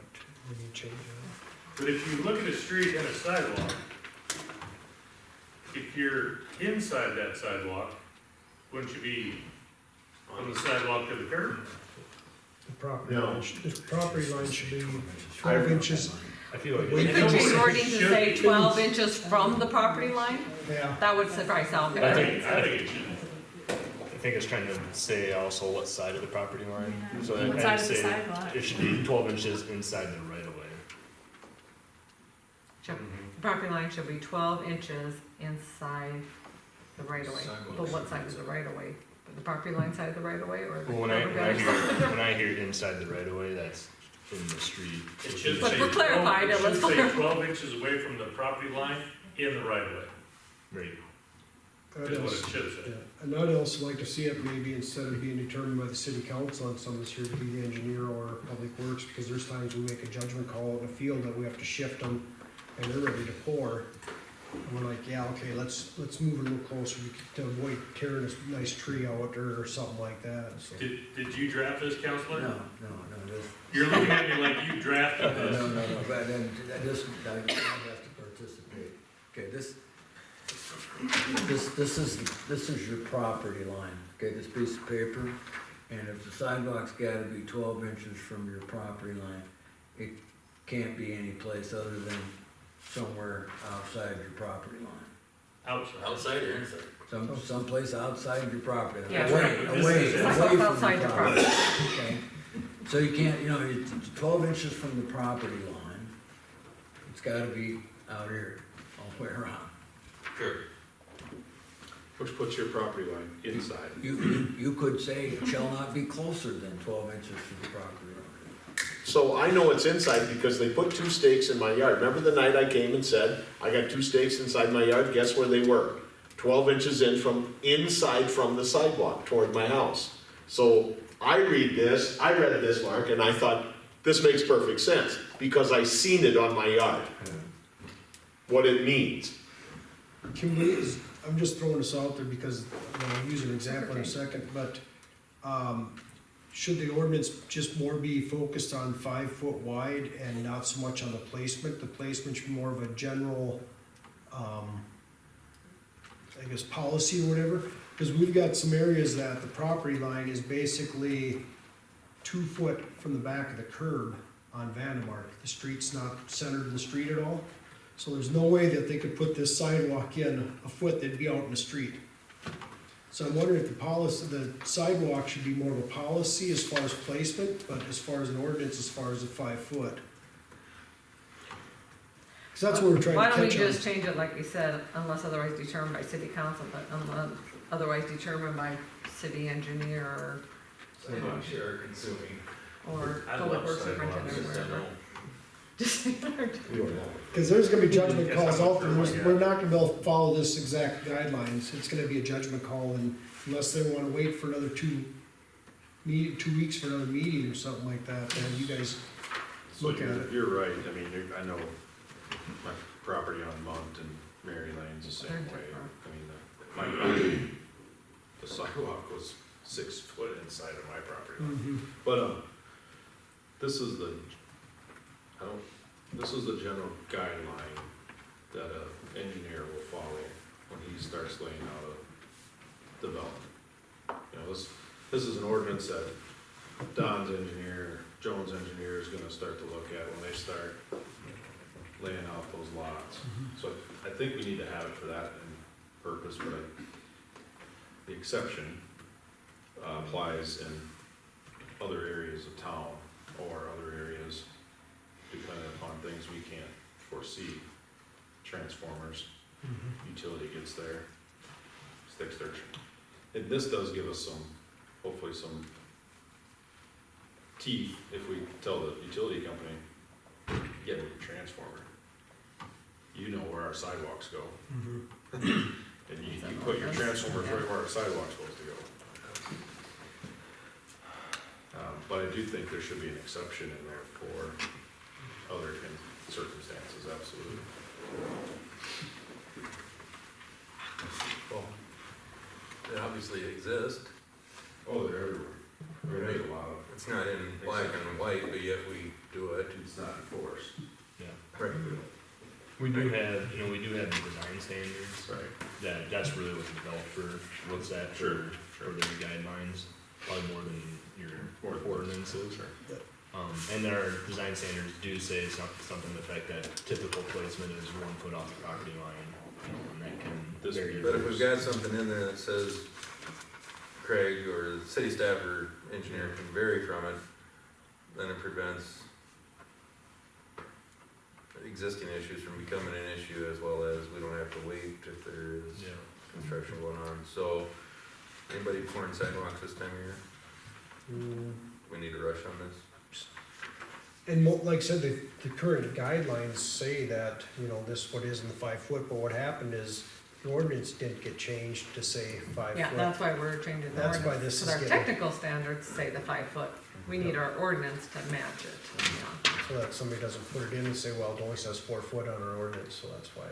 when you change it. But if you look at a street and a sidewalk, if you're inside that sidewalk, wouldn't you be on the sidewalk to the curb? The property No. line, the property line should be 12 inches. I feel like. Wait, You could change It wording to should say be. 12 inches from the property line. Yeah, That would probably sound I better. I think it should. I think it's trying to say also what side of the property line. So What I'd side of the say sidewalk? it should be 12 inches inside the right of way. The property line should be 12 inches inside the right of way. But what side is the right of way? The property line side of the right of way, or the Well, when I hear inside the right of way, that's in the street. It should But say for 12 clarified, it let's should say clarify. 12 inches away from the property line in the right of way, Right. is what it should say. yeah. And I'd also like to see it maybe instead of being determined by the city council on some of this here to be the engineer or public works, because there's times we make a judgment call in the field that we have to shift them and they're ready to pour. And we're like, yeah, okay, let's move a little closer to avoid tearing a nice tree out or something like that, so. Did you draft this, counselor? No, this, You're looking at me like you drafted this. no, but then, I have to participate. Okay, this is your property line, okay, this piece of paper, and if the sidewalk's gotta be 12 inches from your property line, it can't be any place other than somewhere outside your property line. Outside or inside? Someplace outside your property, line. Yeah, away, right, but this away, is- away It's like from outside the your property. Okay, so you can't, it's 12 inches from the property line, it's gotta be out here, all the way around. Sure. Which puts your property line inside. You could say it shall not be closer than 12 inches from the property line. So I know it's inside because they put 2 stakes in my yard. Remember the night I came and said, I got 2 stakes inside my yard? Guess where they were? 12 inches inside from the sidewalk toward my house. So I read this, I read this, Mark, and I thought, this makes perfect sense because I seen it on my yard. What it means. Can we, I'm just throwing this out there because I'll use an example in a second, but, should the ordinance just more be focused on 5 foot wide and not so much on the placement? The placement should be more of a general, I guess, policy or whatever, because we've got some areas that the property line is basically 2 foot from the back of the curb on Vandemark. The street's not centered in the street at all, so there's no way that they could put this sidewalk in a foot, they'd be out in the street. So I'm wondering if the sidewalk should be more of a policy as far as placement, but as far as an ordinance, as far as a 5 foot. Cause that's what we're trying Why to don't we catch on. just change it like you said, unless otherwise determined by city council, but otherwise determined by city engineer or Sidewalks are consuming. I public love works sidewalks, superintendent or just I whatever. know. Just, We don't know. Cause there's gonna be judgment Yes, calls I'm out sure, there, yeah. we're not gonna be able to follow this exact guidelines, it's gonna be a judgment call, and unless they wanna wait for another 2 weeks for another meeting or something like that, then you guys So look at it. you're right, I mean, I know my property on Mount and Mary Lane's the same They're way. different. I mean, my property, the sidewalk was 6 foot inside of my property line. Mhm. But, this is the general guideline that an engineer will follow when he starts laying out a development. You know, this is an ordinance that Don's engineer, Jones' engineer is gonna start to look at when they start laying out those lots. So I think we need to have it for that purpose, but the exception applies in other areas of town or other areas depending upon things we can't foresee. Transformers, utility gets there, sticks their, and this does give us hopefully some teeth if we tell the utility company, get a transformer. You know where our sidewalks go. And you put your transformers right where our sidewalk's supposed to go. But I do think there should be an exception in there for other circumstances, absolutely. Well, they obviously exist. Oh, they're everywhere. There's a lot of, It's not in black and white, but yet we do it. it's not enforced. Yeah. Right. We do have, we do have the design standards, Right. that's really what the developer looks at Sure, for their guidelines, probably more than your More than- ordinances. Sure. And our design standards do say something to the effect that typical placement is 1 foot off the property line, and that can This- vary. But if we've got something in there that says Craig or the city staff or engineer can vary from it, then it prevents existing issues from becoming an issue, as well as we don't have to wait if there is Yeah. construction going on. So, anybody pouring sidewalks this time of year? We need to rush on this. And like I said, the current guidelines say that, this what is in the 5 foot, but what happened is the ordinance didn't get changed to say 5 yeah, foot. that's why we're changing the That's why ordinance, this because is our getting- technical standards say the 5 foot. We need our ordinance to match it, yeah. So that somebody doesn't put it in and say, well, it only says 4 foot on our ordinance, so that's why.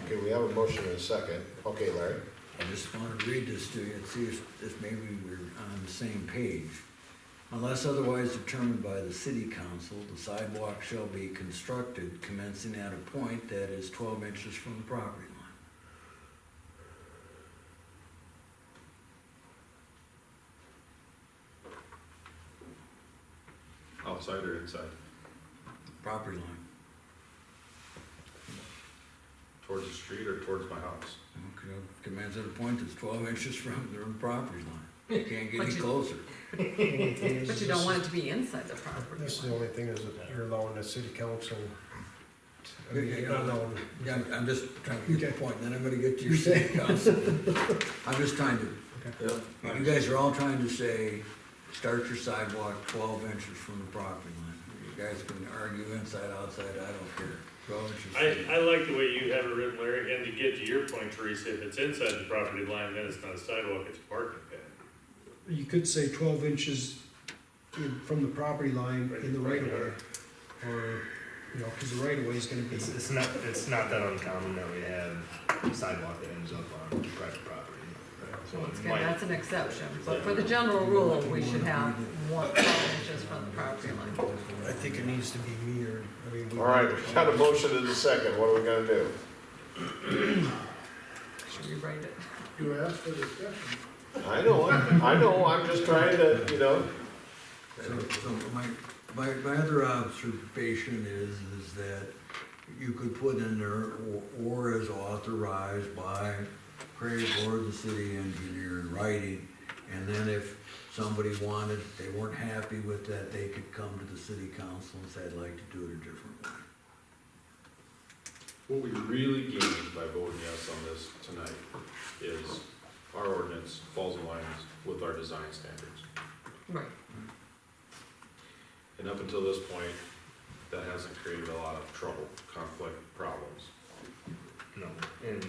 Okay, we have a motion and a second. Okay, Larry? I just wanna read this to you and see if maybe we're on the same page. Unless otherwise determined by the city council, the sidewalk shall be constructed commencing at a point that is 12 inches from the property line. Outside or inside? Property line. Towards the street or towards my house? Okay, commence at a point that's 12 inches from the property line. You can't get But any you- closer. The only thing is But you don't want it to be inside the property This is line. the only thing is that you're allowing the city council. I mean, Yeah, you're not allowing. Yeah, I'm just trying to get Okay. the point, then I'm gonna get to your city council. I'm just trying to, Yep. you guys are all trying to say, start your sidewalk 12 inches from the property line. You guys can argue inside, outside, I don't care. 12 inches. I like the way you have it written, Larry, and to get to your point, Teresa, if it's inside the property line, then it's not a sidewalk, it's a parking pad. You could say 12 inches from the property line in the right of way. Or, cause the right of way is gonna be. It's not that uncommon that we have a sidewalk that ends up on private property. So Once it again, might, that's an exception, but for the general rule, we should have 12 inches from the property line. I think it needs to be mirrored, I mean. All right, we got a motion and a second. What are we gonna do? Should we write it? You asked for discussion. I know, I'm just trying to, So my other observation is that you could put in there, or as authorized by Craig or the city engineer in writing. And then if somebody wanted, they weren't happy with that, they could come to the city council and say, I'd like to do it a different way. What we really gained by voting yes on this tonight is our ordinance falls in line with our design standards. Right. And up until this point, that hasn't created a lot of trouble, conflict, problems. No, and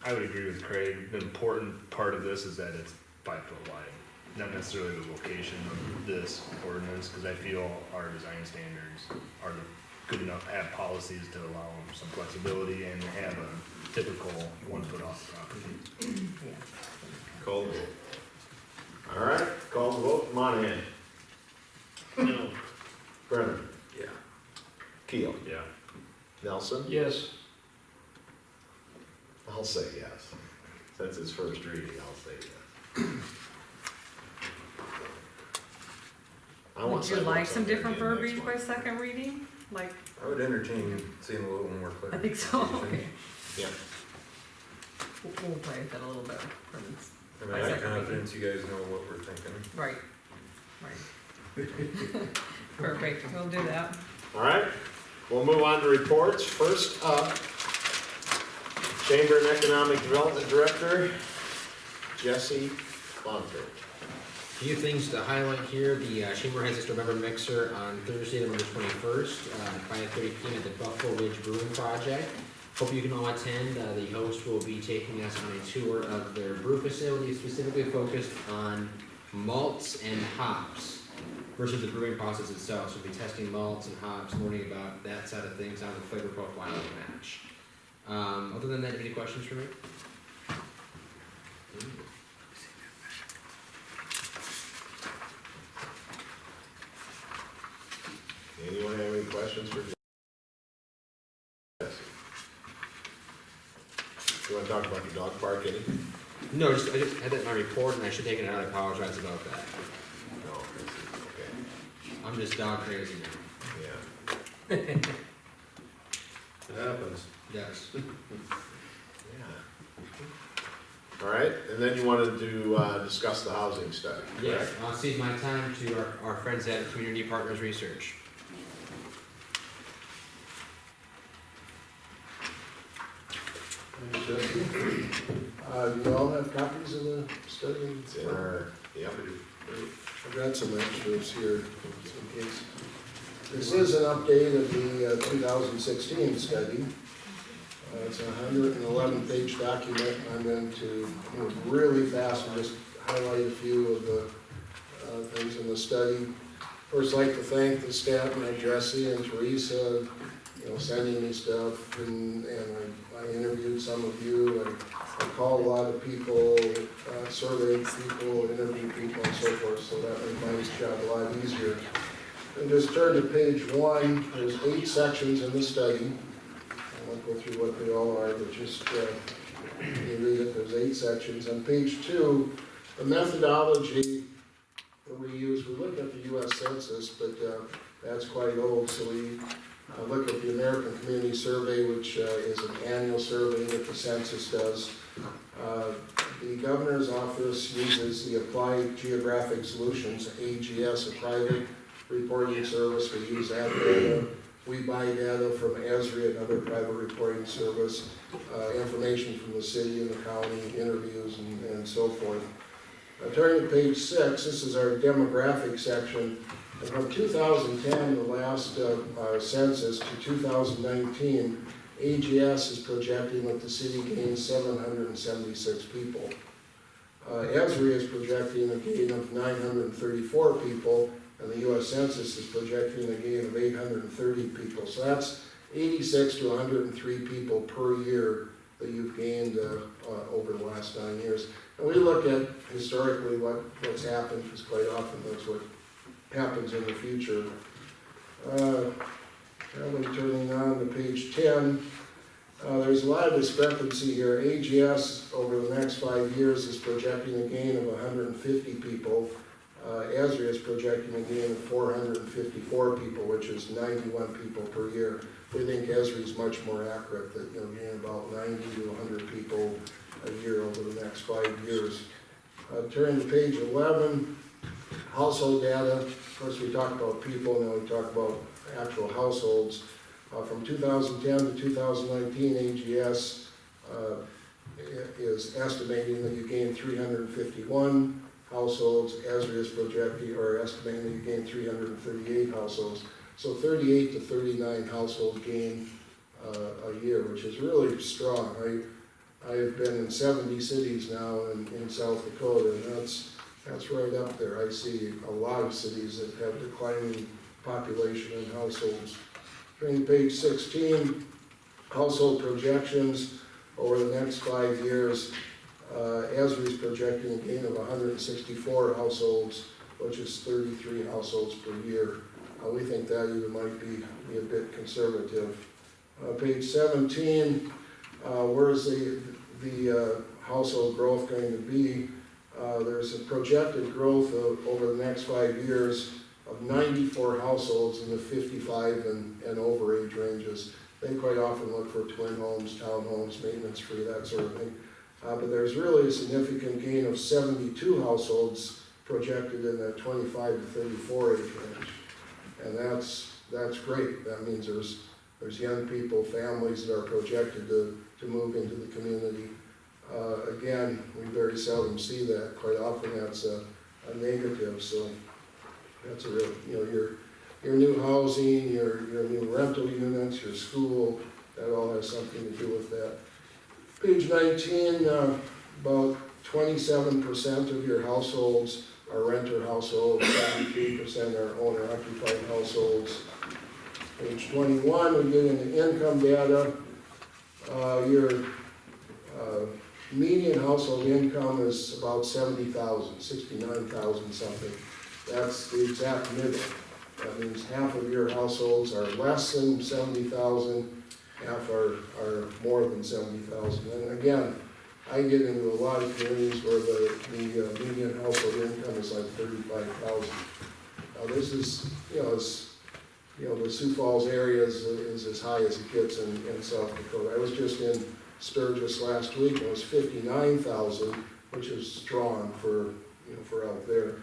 I would agree with Craig, the important part of this is that it's 5 foot wide, not necessarily the location of this ordinance, because I feel our design standards are good enough, have policies to allow some flexibility and have a typical 1 foot off the property. Call the vote. All right, call the vote, Monahan. No. Brennan. Yeah. Keel. Yeah. Nelson. Yes. I'll say yes. Since it's first reading, I'll say yes. I want Would you like sidewalks some on there different again next verbiage by month. second reading? Like, I would entertain seeing a little more clear. I think so, okay. Yeah. We'll play with it a little bit. I mean, I have confidence you guys know what we're thinking. Right, right. Perfect, we'll do that. All right, we'll move on to reports. First up, Chamber and Economic Development Director, Jesse Bonford. Few things to highlight here. The Chamber has its November mixer on Thursday, November 21st, 5:30 p.m. at the Buffalo Ridge Brewing Project. Hope you can all attend. The host will be taking us on a tour of their brew facility, specifically focused on malts and hops versus the brewing process itself. So we'll be testing malts and hops, learning about that side of things, how the flavor profile will match. Other than that, any questions for me? Anyone have any questions for Jesse? You want to talk about the dog park any? No, I just had that in my report, and I should take it out. I apologize about that. No, okay. I'm just dog crazy now. Yeah. It happens. Yes. All right, and then you wanted to discuss the housing study, Yes, correct? I'll cede my time to our friends at Community Partners Research. Thanks, Jesse. Do you all have copies of the study? It's in our, yep. I've got some extras here, just in case. This is an update of the 2016 study. It's a 111-page document. I'm going to move really fast and just highlight a few of the things in the study. First, I'd like to thank the staff, Jesse and Teresa, sending me stuff, and I interviewed some of you, and I called a lot of people, surveyed people, interviewed people, and so forth, so that made my job a lot easier. And just turn to page 1. There's 8 sections in the study. I won't go through what they all are, but just you read it. There's 8 sections. On page 2, the methodology that we use, we look at the U.S. Census, but that's quite old, so we look at the American Community Survey, which is an annual survey that the census does. The governor's office uses the Applied Geographic Solutions, AGS, a private reporting service. We use that data. We buy data from Esri, another private reporting service, information from the city and the county, interviews, and so forth. Turning to page 6, this is our demographic section. And from 2010, the last census, to 2019, AGS is projecting that the city gains 776 people. Esri is projecting a gain of 934 people, and the U.S. Census is projecting a gain of 830 people. So that's 86 to 103 people per year that you've gained over the last 9 years. And we look at historically what's happened, because quite often that's what happens in the future. Turning on to page 10, there's a lot of discrepancy here. AGS over the next 5 years is projecting a gain of 150 people. Esri is projecting a gain of 454 people, which is 91 people per year. we think Esri's much more accurate, that, gain about 90 to 100 people a year over the next 5 years. Turn to page 11, household data. Of course, we talk about people, now we talk about actual households. From 2010 to 2019, AGS is estimating that you gain 351 households. Esri is projecting, or estimating that you gain 338 households. So 38 to 39 household gain a year, which is really strong. I have been in 70 cities now in South Dakota, and that's right up there. I see a lot of cities that have declining population and households. Turning to page 16, household projections over the next 5 years. Esri is projecting a gain of 164 households, which is 33 households per year. We think that even might be a bit conservative. Page 17, where is the household growth going to be? There's a projected growth over the next 5 years of 94 households in the 55 and over age ranges. They quite often look for twin homes, townhomes, maintenance free, that sort of thing. But there's really a significant gain of 72 households projected in that 25 to 34 age range. And that's great. That means there's young people, families that are projected to move into the community. Again, we very seldom see that. Quite often that's a negative. So that's a real, your new housing, your new rental units, your school, that all has something to do with that. Page 19, about 27% of your households are renter households, 73% are owner-occupied households. Page 21, we get into income data. Your median household income is about 70,000, 69,000 something. That's the exact middle. That means half of your households are less than 70,000, half are more than 70,000. And again, I get into a lot of communities where the median household income is like 35,000. Now this is, the Sioux Falls area is as high as it gets in South Dakota. I was just in Sturgis last week, and it was 59,000, which is strong for out there.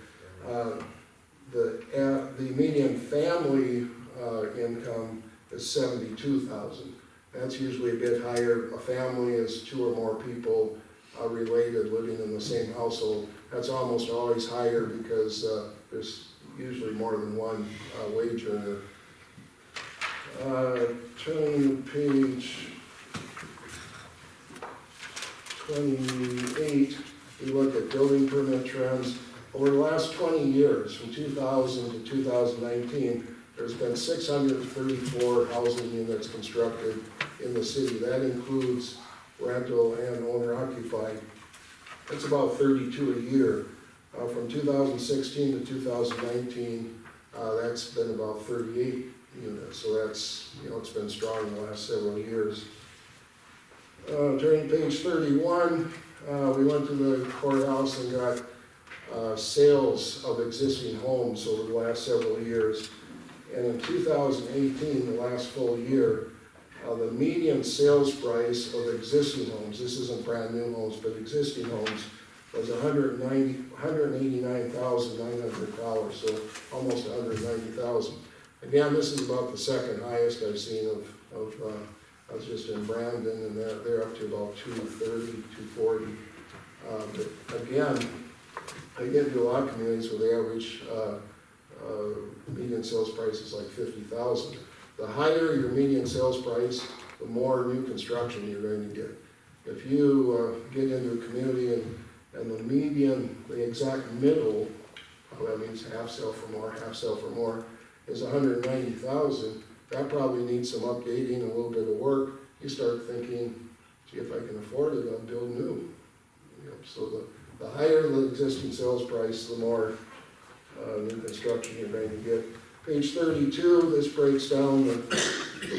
The median family income is 72,000. That's usually a bit higher. A family is 2 or more people related living in the same household. That's almost always higher because there's usually more than one wage earner. Turning to page 28, we look at building permit trends. Over the last 20 years, from 2000 to 2019, there's been 634 housing units constructed in the city. That includes rental and owner-occupied. That's about 32 a year. From 2016 to 2019, that's been about 38 units. So that's, it's been strong in the last several years. Turning to page 31, we went to the courthouse and got sales of existing homes over the last several years. And in 2018, the last full year, the median sales price of existing homes, this isn't brand new homes, but existing homes, was $189,900, so almost $190,000. Again, this is about the second highest I've seen of I was just in Brandon, and they're up to about 230, 240. But again, I get into a lot of communities where the average median sales price is like 50,000. The higher your median sales price, the more new construction you're going to get. If you get into a community and the median, the exact middle, that means half sell for more, half sell for more, is 190,000, that probably needs some updating, a little bit of work. You start thinking, gee, if I can afford it, I'll build new. So the higher the existing sales price, the more new construction you're going to get. Page 32, this breaks down the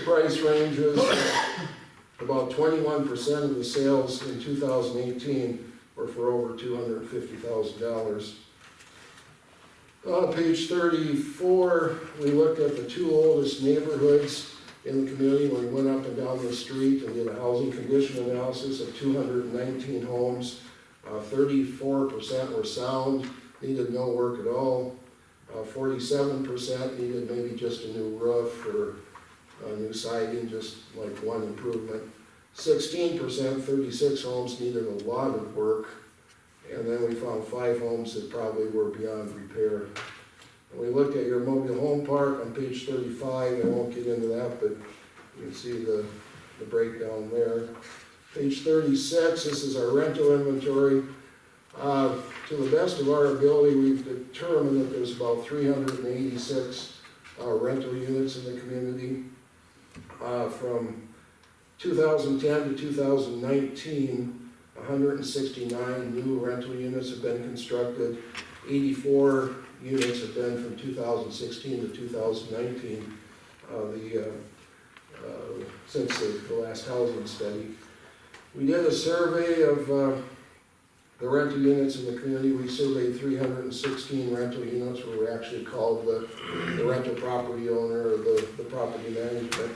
price ranges. About 21% of the sales in 2018 were for over $250,000. Page 34, we looked at the 2 oldest neighborhoods in the community. We went up and down the street and did a housing condition analysis of 219 homes. 34% were sound, needed no work at all. 47% needed maybe just a new roof or new siding, just like one improvement. 16%, 36 homes needed a lot of work. And then we found 5 homes that probably were beyond repair. And we looked at your mobile home park on page 35. I won't get into that, but you can see the breakdown there. Page 36, this is our rental inventory. To the best of our ability, we've determined that there's about 386 rental units in the community. From 2010 to 2019, 169 new rental units have been constructed. 84 units have been from 2016 to 2019, since the last housing study. We did a survey of the rental units in the community. We surveyed 316 rental units where we actually called the rental property owner or the property management.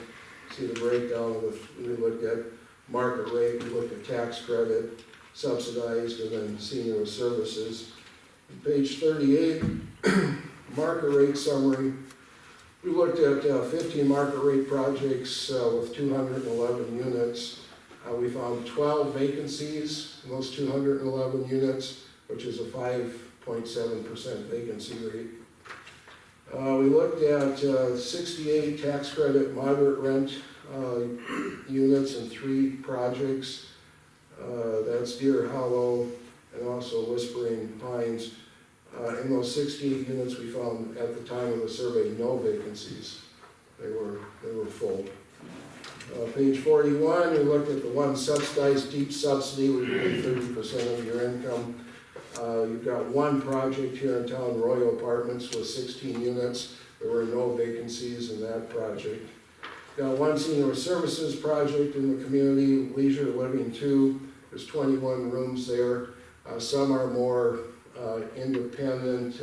See the breakdown of we looked at market rate, we looked at tax credit, subsidized, and then senior services. On page 38, market rate summary. We looked at 15 market rate projects with 211 units. We found 12 vacancies in those 211 units, which is a 5.7% vacancy rate. We looked at 68 tax credit moderate rent units in 3 projects. That's Deer Hollow and also Whispering Pines. In those 68 units, we found at the time of the survey no vacancies. They were full. Page 41, we looked at the one subsidized deep subsidy, where you pay 30% of your income. You've got one project here in town, Royal Apartments, with 16 units. There were no vacancies in that project. Got one senior services project in the community, Leisure Living 2. There's 21 rooms there. Some are more independent,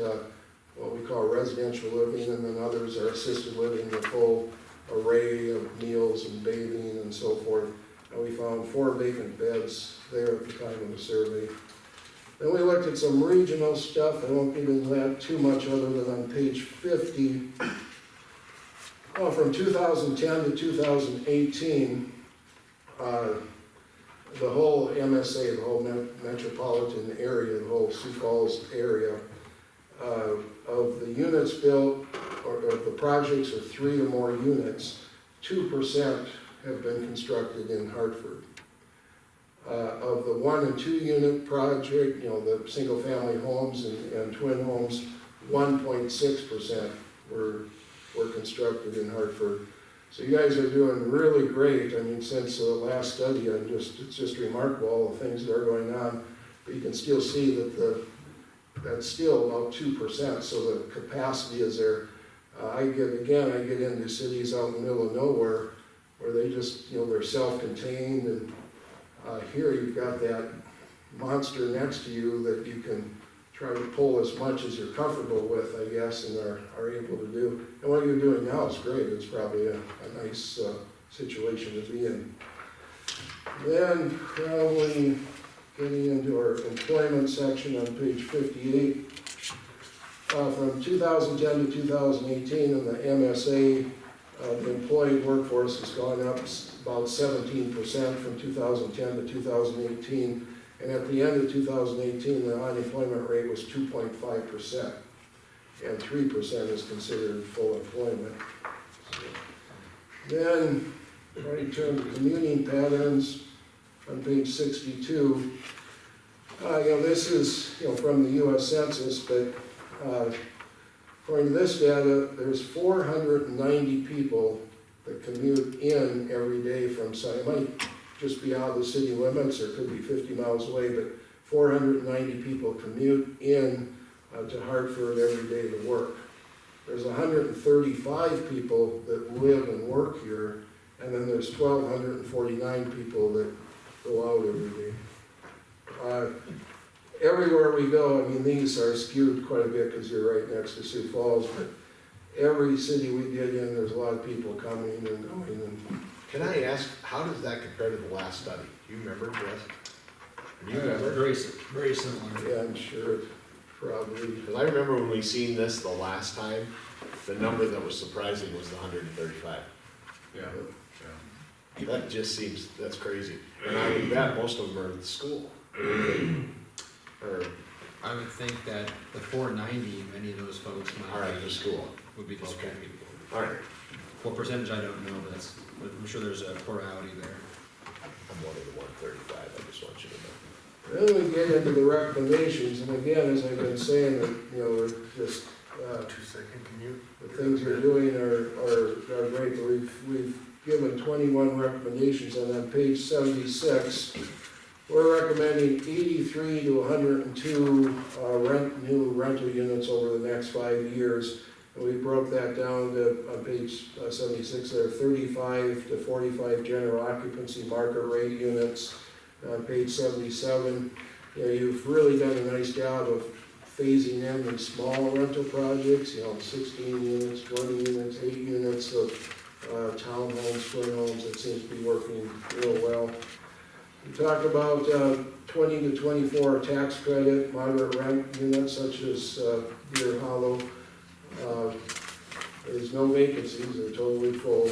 what we call residential living, and then others are assisted living, the full array of meals and bathing and so forth. And we found 4 vacant beds there at the time of the survey. Then we looked at some regional stuff. I won't get into that too much other than on page 50. From 2010 to 2018, the whole MSA, the whole metropolitan area, the whole Sioux Falls area, of the units built, or of the projects of 3 or more units, 2% have been constructed in Hartford. Of the 1 and 2 unit project, the single family homes and twin homes, 1.6% were constructed in Hartford. So you guys are doing really great. I mean, since the last study, it's just remarkable all the things that are going on. But you can still see that that's still about 2%, so the capacity is there. I get into cities out in the middle of nowhere where they just, they're self-contained, and here you've got that monster next to you that you can try to pull as much as you're comfortable with, I guess, and are able to do. And what you're doing now is great. It's probably a nice situation to be in. Then probably getting into our employment section on page 58. From 2010 to 2018 in the MSA, the employee workforce has gone up about 17% from 2010 to 2018. And at the end of 2018, the unemployment rate was 2.5%. And 3% is considered full employment. Then, I turn to commuting patterns on page 62. This is from the U.S. Census, but according to this data, there's 490 people that commute in every day from it might just be out of the city limits, or it could be 50 miles away, but 490 people commute in to Hartford every day to work. There's 135 people that live and work here, and then there's 1,249 people that go out every day. Everywhere we go, I mean, these are skewed quite a bit because you're right next to Sioux Falls, but every city we get in, there's a lot of people coming and going, and Can I ask, how does that compare to the last study? Do you remember, Jess? Do you remember? Very similar. yeah, I'm sure it probably, Because I remember when we seen this the last time, the number that was surprising was the 135. Yeah, That just seems, that's crazy. And I would bet most of them are at the school. Or, I would think that the 490, many of those folks all right, the school. would be the school Okay. people. All right, What percentage, I don't know, but I'm sure there's a plurality there. I'm one of the 135, I just want you to know. then we get into the recommendations, and again, as I've been saying, that, you know, we're just, 2 seconds, can you? the things we're doing are great, but we've given 21 recommendations, and on page 76, we're recommending 83 to 102 new rental units over the next 5 years. And we broke that down to, on page 76, there are 35 to 45 general occupancy market rate units. On page 77, you know, you've really done a nice job of phasing in the small rental projects, you know, 16 units, 20 units, 8 units of townhomes, twin homes, that seems to be working real well. We talked about 20 to 24 tax credit, moderate rent units such as Deer Hollow. There's no vacancies, they're totally full.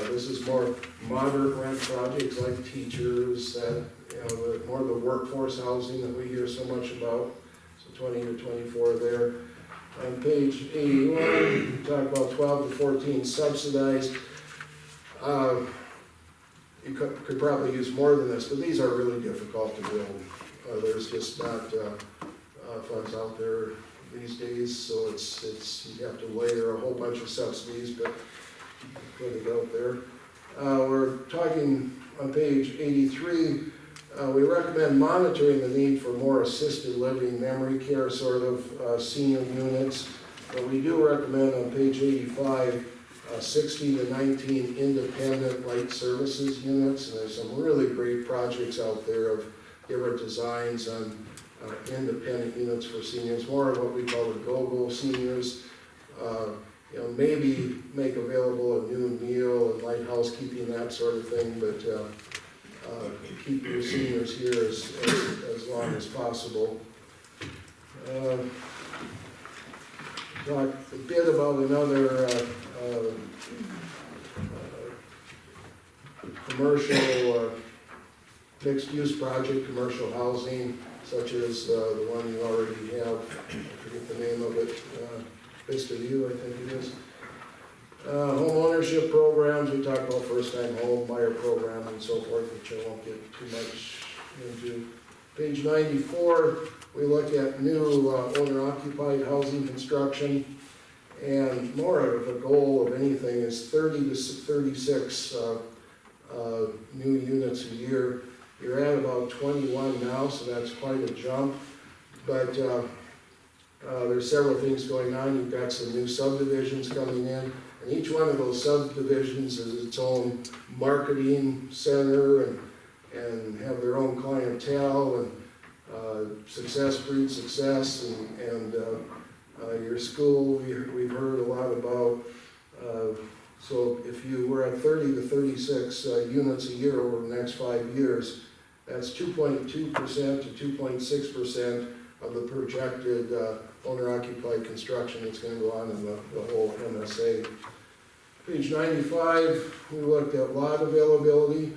This is more moderate rent projects like teachers, you know, more of the workforce housing that we hear so much about. So 20 to 24 there. On page 81, we talk about 12 to 14 subsidized. You could probably use more than this, but these are really difficult to build. There's just not funds out there these days, so it's you have to layer a whole bunch of subsidies, but put it out there. We're talking on page 83, we recommend monitoring the need for more assisted living, memory care sort of senior units. But we do recommend on page 85, 60 to 19 independent light services units, and there's some really great projects out there of different designs on independent units for seniors, more of what we call the go-go seniors. You know, maybe make available a new meal and light housekeeping, that sort of thing, but keep your seniors here as long as possible. Talk a bit about another commercial mixed-use project, commercial housing, such as the one you already have. I forget the name of it. Vista View, I think it is. Home ownership programs, we talked about first-time home buyer program and so forth, which I won't get too much into. Page 94, we look at new owner-occupied housing construction, and more of a goal of anything is 30 to 36 new units a year. You're at about 21 now, so that's quite a jump, but there's several things going on. You've got some new subdivisions coming in, and each one of those subdivisions is its own marketing center and have their own clientele, and success breeds success, and your school we've heard a lot about. So if you were at 30 to 36 units a year over the next 5 years, that's 2.2% to 2.6% of the projected owner-occupied construction that's going to go on in the whole MSA. Page 95, we looked at lot availability.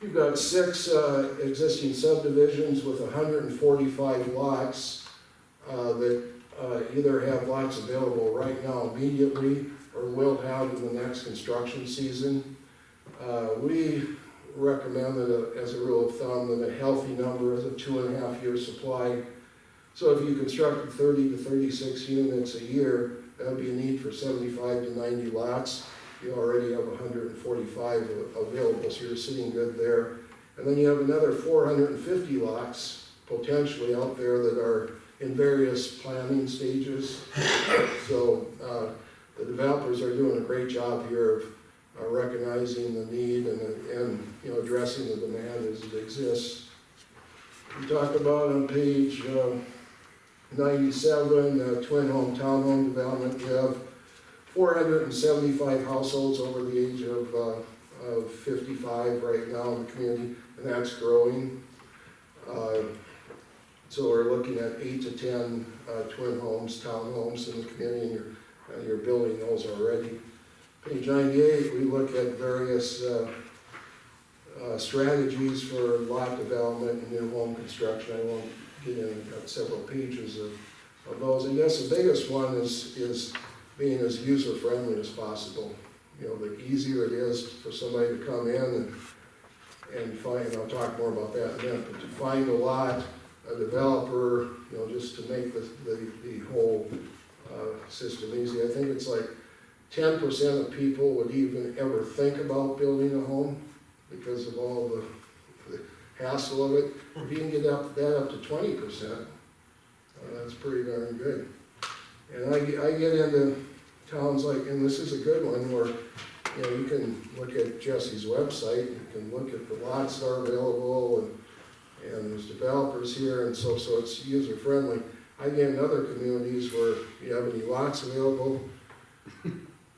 You've got 6 existing subdivisions with 145 lots that either have lots available right now immediately or will have in the next construction season. We recommend that as a rule of thumb that a healthy number is a 2.5 year supply. So if you constructed 30 to 36 units a year, that would be a need for 75 to 90 lots. You already have 145 available, so you're sitting good there. And then you have another 450 lots potentially out there that are in various planning stages. So the developers are doing a great job here of recognizing the need and you know, addressing the demand as it exists. We talk about on page 97, twin home, townhome development. You have 475 households over the age of 55 right now in the community, and that's growing. So we're looking at 8 to 10 twin homes, townhomes in the community, and you're building those already. Page 98, we look at various strategies for lot development and new home construction. I won't get in, I've got several pages of those. I guess the biggest one is being as user-friendly as possible. You know, the easier it is for somebody to come in and find, and I'll talk more about that in a minute, but to find a lot, a developer, you know, just to make the whole system easy. I think it's like 10% of people would even ever think about building a home because of all the hassle of it. If you can get that up to 20%, that's pretty darn good. And I get into towns like, and this is a good one where, you know, you can look at Jesse's website, you can look at the lots that are available, and there's developers here, and so it's user friendly. I get in other communities where you have any lots available.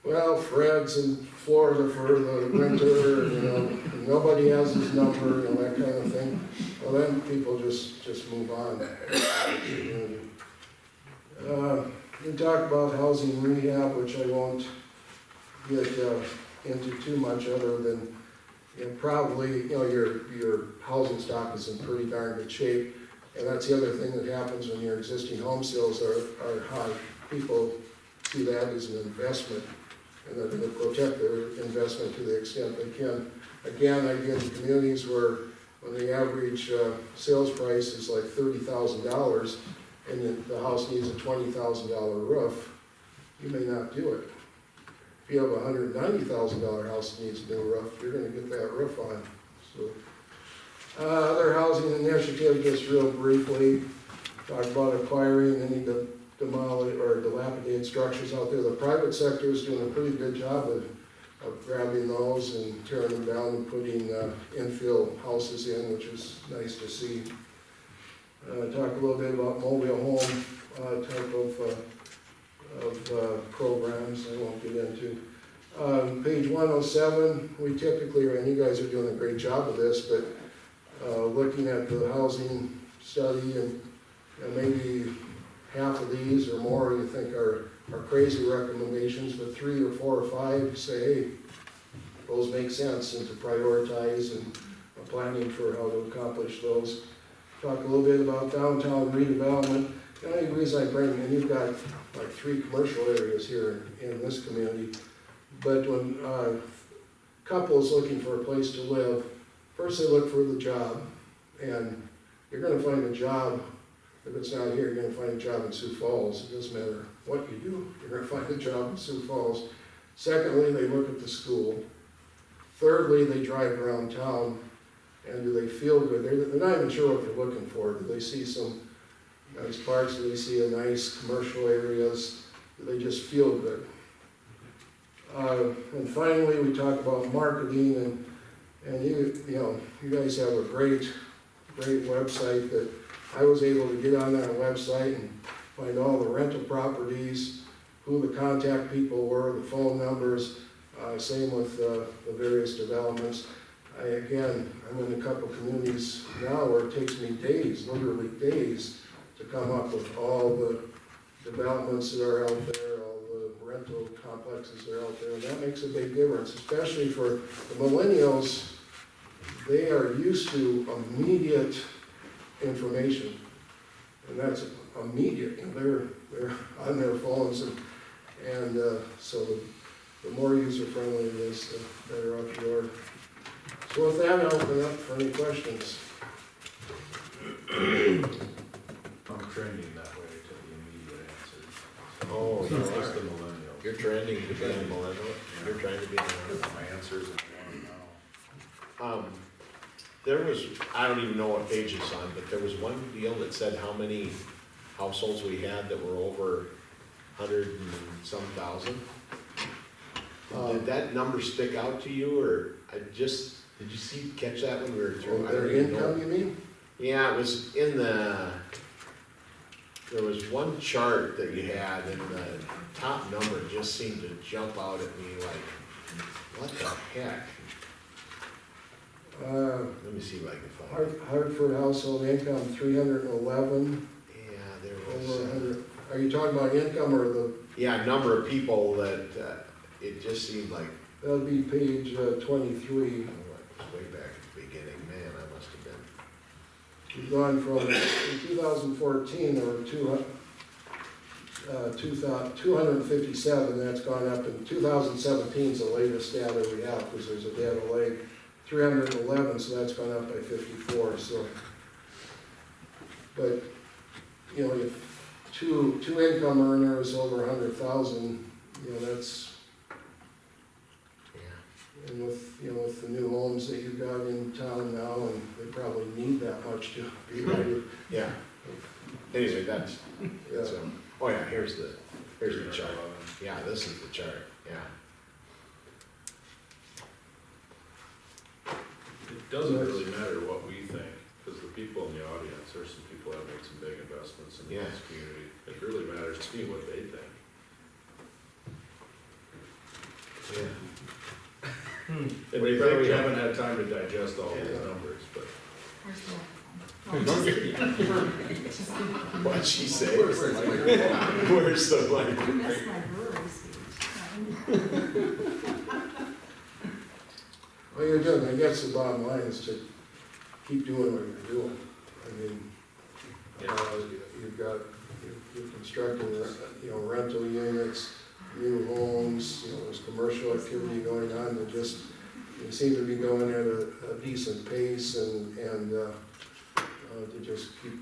Well, Fred's in Florida for the winter, you know, nobody has his number, you know, that kind of thing. Well, then people just move on. We talk about housing rehab, which I won't get into too much other than, you know, probably, you know, your housing stock is in pretty darn good shape. And that's the other thing that happens when your existing home sales are high. People see that as an investment, and they're gonna protect their investment to the extent they can. Again, I get in communities where when the average sales price is like $30,000 and the house needs a $20,000 roof, you may not do it. If you have a $190,000 house that needs a new roof, you're gonna get that roof on. So, other housing initiatives, just real briefly, talk about acquiring any demolished or dilapidated structures out there. The private sector is doing a pretty good job of grabbing those and tearing them down and putting infill houses in, which is nice to see. Talk a little bit about mobile home type of programs I won't get into. Page 107, we typically, and you guys are doing a great job of this, but looking at the housing study and maybe half of these or more you think are crazy recommendations, but 3 or 4 or 5 you say, hey, those make sense, and to prioritize and planning for how to accomplish those. Talk a little bit about downtown redevelopment. The only reason I bring, and you've got like 3 commercial areas here in this community, but when a couple is looking for a place to live, first they look for the job, and you're gonna find a job. If it's not here, you're gonna find a job in Sioux Falls. It doesn't matter what you do, you're gonna find a job in Sioux Falls. Secondly, they look at the school. Thirdly, they drive around town, and do they feel good? They're not even sure what they're looking for. Do they see some nice parks? Do they see a nice commercial areas? Do they just feel good? And finally, we talk about marketing, and you know, you guys have a great website that I was able to get on that website and find all the rental properties, who the contact people were, the phone numbers, same with the various developments. I'm in a couple communities now where it takes me days, literally days, to come up with all the developments that are out there, all the rental complexes that are out there, and that makes a big difference, especially for the millennials. They are used to immediate information, and that's immediate. They're on their phones, and so the more user-friendly it is, the better off you are. So with that, I'll open up for any questions. I'm trending that way to the immediate answers. Oh, So that's the millennials. you're trending to be a millennial, you're trying to be a millennial. My answers are now. There was, I don't even know what page it's on, but there was one deal that said how many households we had that were over 100 and some thousand. Did that number stick out to you, or did you catch that when we were through? I Their don't even know. income, you mean? Yeah, it was in the there was one chart that you had and the top number just seemed to jump out at me like, what the heck? Let me see if I can find it. Hartford household income, 311, Yeah, there over was, 100. Are you talking about income or the, yeah, number of people that, it just seemed like, that'd be page 23. oh, it was way back at the beginning, man, I must have been. We've gone from, in 2014, there were 257, that's gone up. In 2017 is the latest data we have, because there's a data lake. 311, so that's gone up by 54, so. But, you know, if two income earners over 100,000, you know, that's, Yeah. and with, you know, with the new homes that you've got in town now, and they probably need that much to be ready. Yeah. Anyway, that's, Yeah. so, oh yeah, here's the chart. Yeah, this is the chart, yeah. It doesn't really matter what we think, because the people in the audience, there's some people that make some big investments in Yeah. this community. It really matters to me what they think. Yeah. And What do you they think, John? haven't had time to digest all these numbers, but. What'd she say? Where's the microphone? Where's the microphone? I missed my brewery speech. Well, you're doing, I guess the bottom line is to keep doing what you're doing. I mean, you've got, you're constructing, you know, rental units, new homes, you know, there's commercial activity going on that just, you seem to be going at a decent pace and to just keep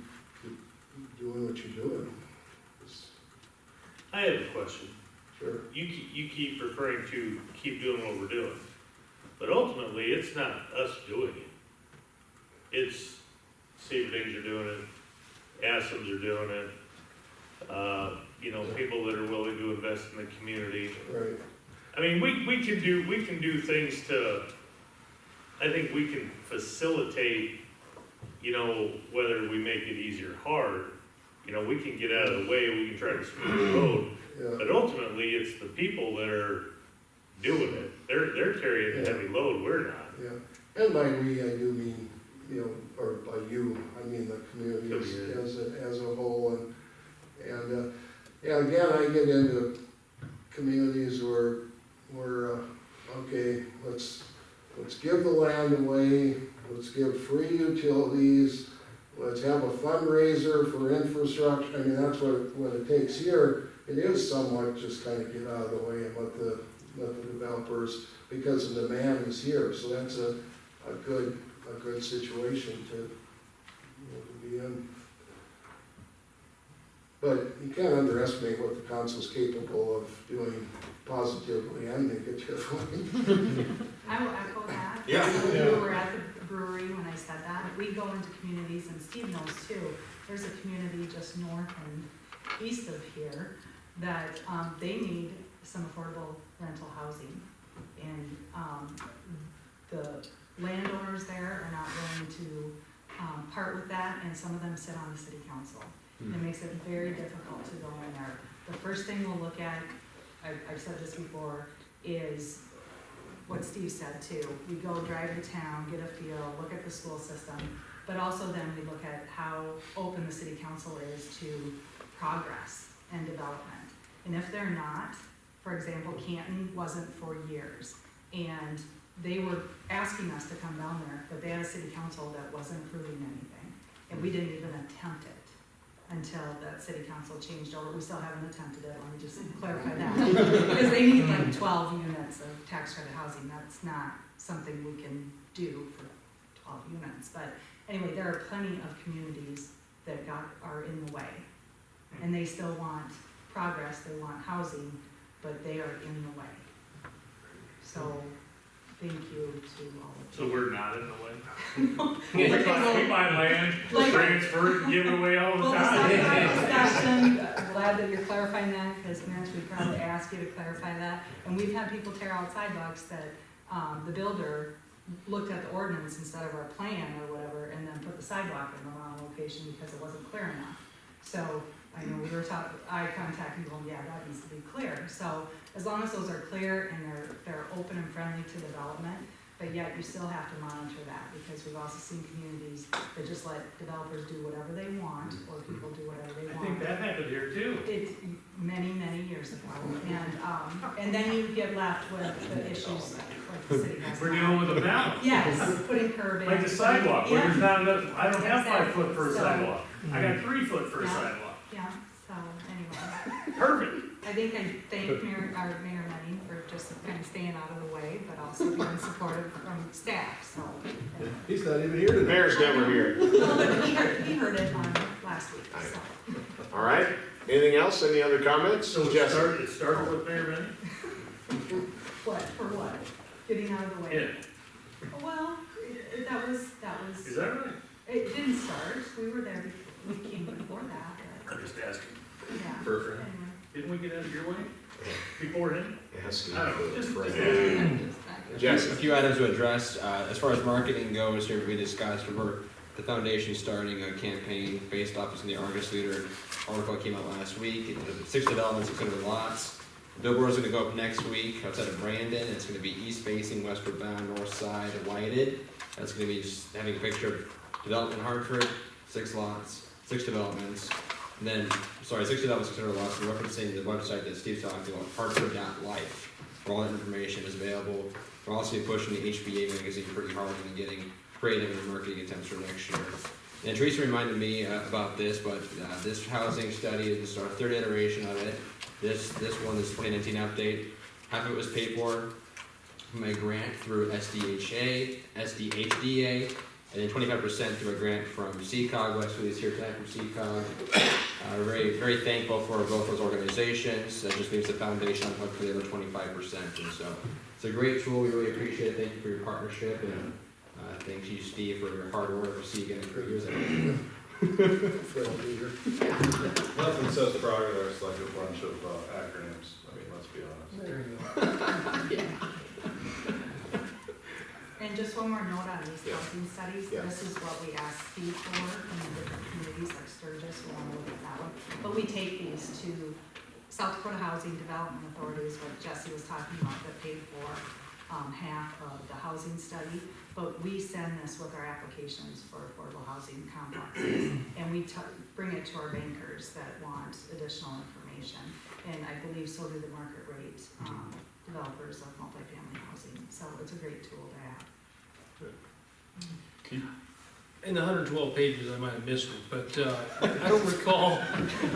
doing what you're doing. I have a question. Sure. You keep referring to keep doing what we're doing, but ultimately, it's not us doing it. It's Sebring are doing it, Assam's are doing it, you know, people that are willing to invest in the community. Right. I mean, we can do things to, I think we can facilitate, you know, whether we make it easy or hard, you know, we can get out of the way, we can try to smooth the road, Yeah. but ultimately, it's the people that are doing it. They're carrying the heavy load, we're not. Yeah. And by we, I do mean, you know, or by you, I mean the community as a whole. And yeah, again, I get into communities where okay, let's give the land away, let's give free utilities, let's have a fundraiser for infrastructure. I mean, that's what it takes here. It is somewhat just kind of get out of the way and let the developers, because the demand is here. So that's a good situation to, you know, to be in. But you can't underestimate what the council's capable of doing positively and negatively. I will echo that. Yeah. We were at the brewery when I said that. We go into communities, and Steve knows too, there's a community just north and east of here that they need some affordable rental housing. And the landowners there are not willing to part with that, and some of them sit on the city council. It makes it very difficult to go in there. The first thing we'll look at, I've said this before, is what Steve said too. We go drive to town, get a feel, look at the school system, but also then we look at how open the city council is to progress and development. And if they're not, for example, Canton wasn't for years, and they were asking us to come down there, but they had a city council that wasn't approving anything, and we didn't even attempt it until that city council changed over. We still haven't attempted it, let me just clarify that. Because they need like 12 units of tax credit housing, that's not something we can do for 12 units. But anyway, there are plenty of communities that are in the way, and they still want progress, they want housing, but they are in the way. So, thank you to all of So you. we're not in the way? We buy land, transfer it, and give it away all the Well, time. discussion, glad that you're clarifying that, because Mitch, we probably asked you to clarify that. And we've had people tear out sidewalks that, the builder looked at the ordinance instead of our plan or whatever, and then put the sidewalk in the wrong location because it wasn't clear enough. So, I know we were talking, eye contact and going, yeah, that needs to be clear. So as long as those are clear and they're open and friendly to development, but yet you still have to monitor that, because we've also seen communities that just let developers do whatever they want, or people do whatever they I want. think that happened here too. It, many years ago, and then you get left with the issues like the city has. We're now. dealing with them now. Yes, putting curb in. Like the sidewalk, where there's Yeah, not enough, I don't have 5 foot for a So- sidewalk. I got 3 foot for a Yeah. sidewalk. yeah, so anyway, Perfect. I think I thank Mayor Lenny for just kind of staying out of the way, but also being supportive from staff, so. He's not even here today. Mayor's never here. No, but he heard it on last week, so. All right, anything else, any other comments? So Jesse? it started with Mayor Benny? What, for what? Getting out of the way? Yeah, Well, that was, is that right? it didn't start, we were there, we came before that, I'm just asking. but, yeah. Perfect. Anyway. Didn't we get out of your way before him? Yes, I don't know, just Jesse? A few items to address, as far as marketing goes, here we discussed, the foundation starting a campaign based off of the Argus Leader article that came out last week. It's 6 developments, 600 lots. Billboard's gonna go up next week outside of Brandon. It's gonna be east facing, westward bound, north side, lighted. That's gonna be just having a picture of development in Hartford, 6 lots, 6 developments. And then, 6 developments, 600 lots, we're referencing the website that Steve's talking about, hartford.life, where all that information is available. We're also pushing the HBA magazine pretty hard and getting creative and marketing attempts for next year. And Teresa reminded me about this, but this housing study, this is our 3rd iteration of it. This one is 2019 update. Half of it was paid for from a grant through SDHA, SDHDA, and then 25% through a grant from CCOG. Wesley is here tonight from CCOG. We're very thankful for both those organizations. That just leaves the foundation on hook for the other 25%. And so it's a great tool. We really appreciate it. Thank you for your partnership. And thank you, Steve, for your hard work. We'll see you again in 3 years. Nothing says progress like a bunch of acronyms, I mean, let's be honest. And just one more note on these Yeah. housing studies, Yeah. this is what we ask Steve for in the different communities like Sturgis, we want to look at that one. But we take these to South Dakota Housing Development Authorities, what Jesse was talking about, that paid for half of the housing study. But we send this with our applications for affordable housing complexes, and we bring it to our bankers that want additional information. And I believe so do the market rate developers of multifamily housing, so it's a great tool to have. In the 112 pages, I might have missed it, but I don't recall,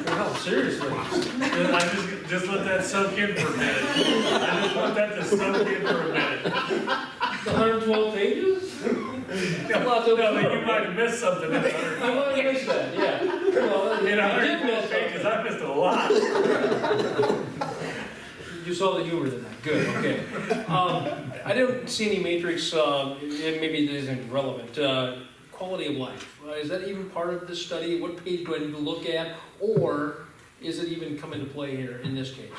wow, seriously. I just let that soak in for a minute. I just want that to soak in for a minute. The 112 pages? No, you might have missed something in 112 I might have missed that, yeah. Well, In I did 112 miss pages, something. I missed a lot. You saw the humor in that, good, okay. I didn't see any matrix, maybe it isn't relevant, quality of life. Is that even part of this study? What page do I need to look at? Or is it even come into play here in this case?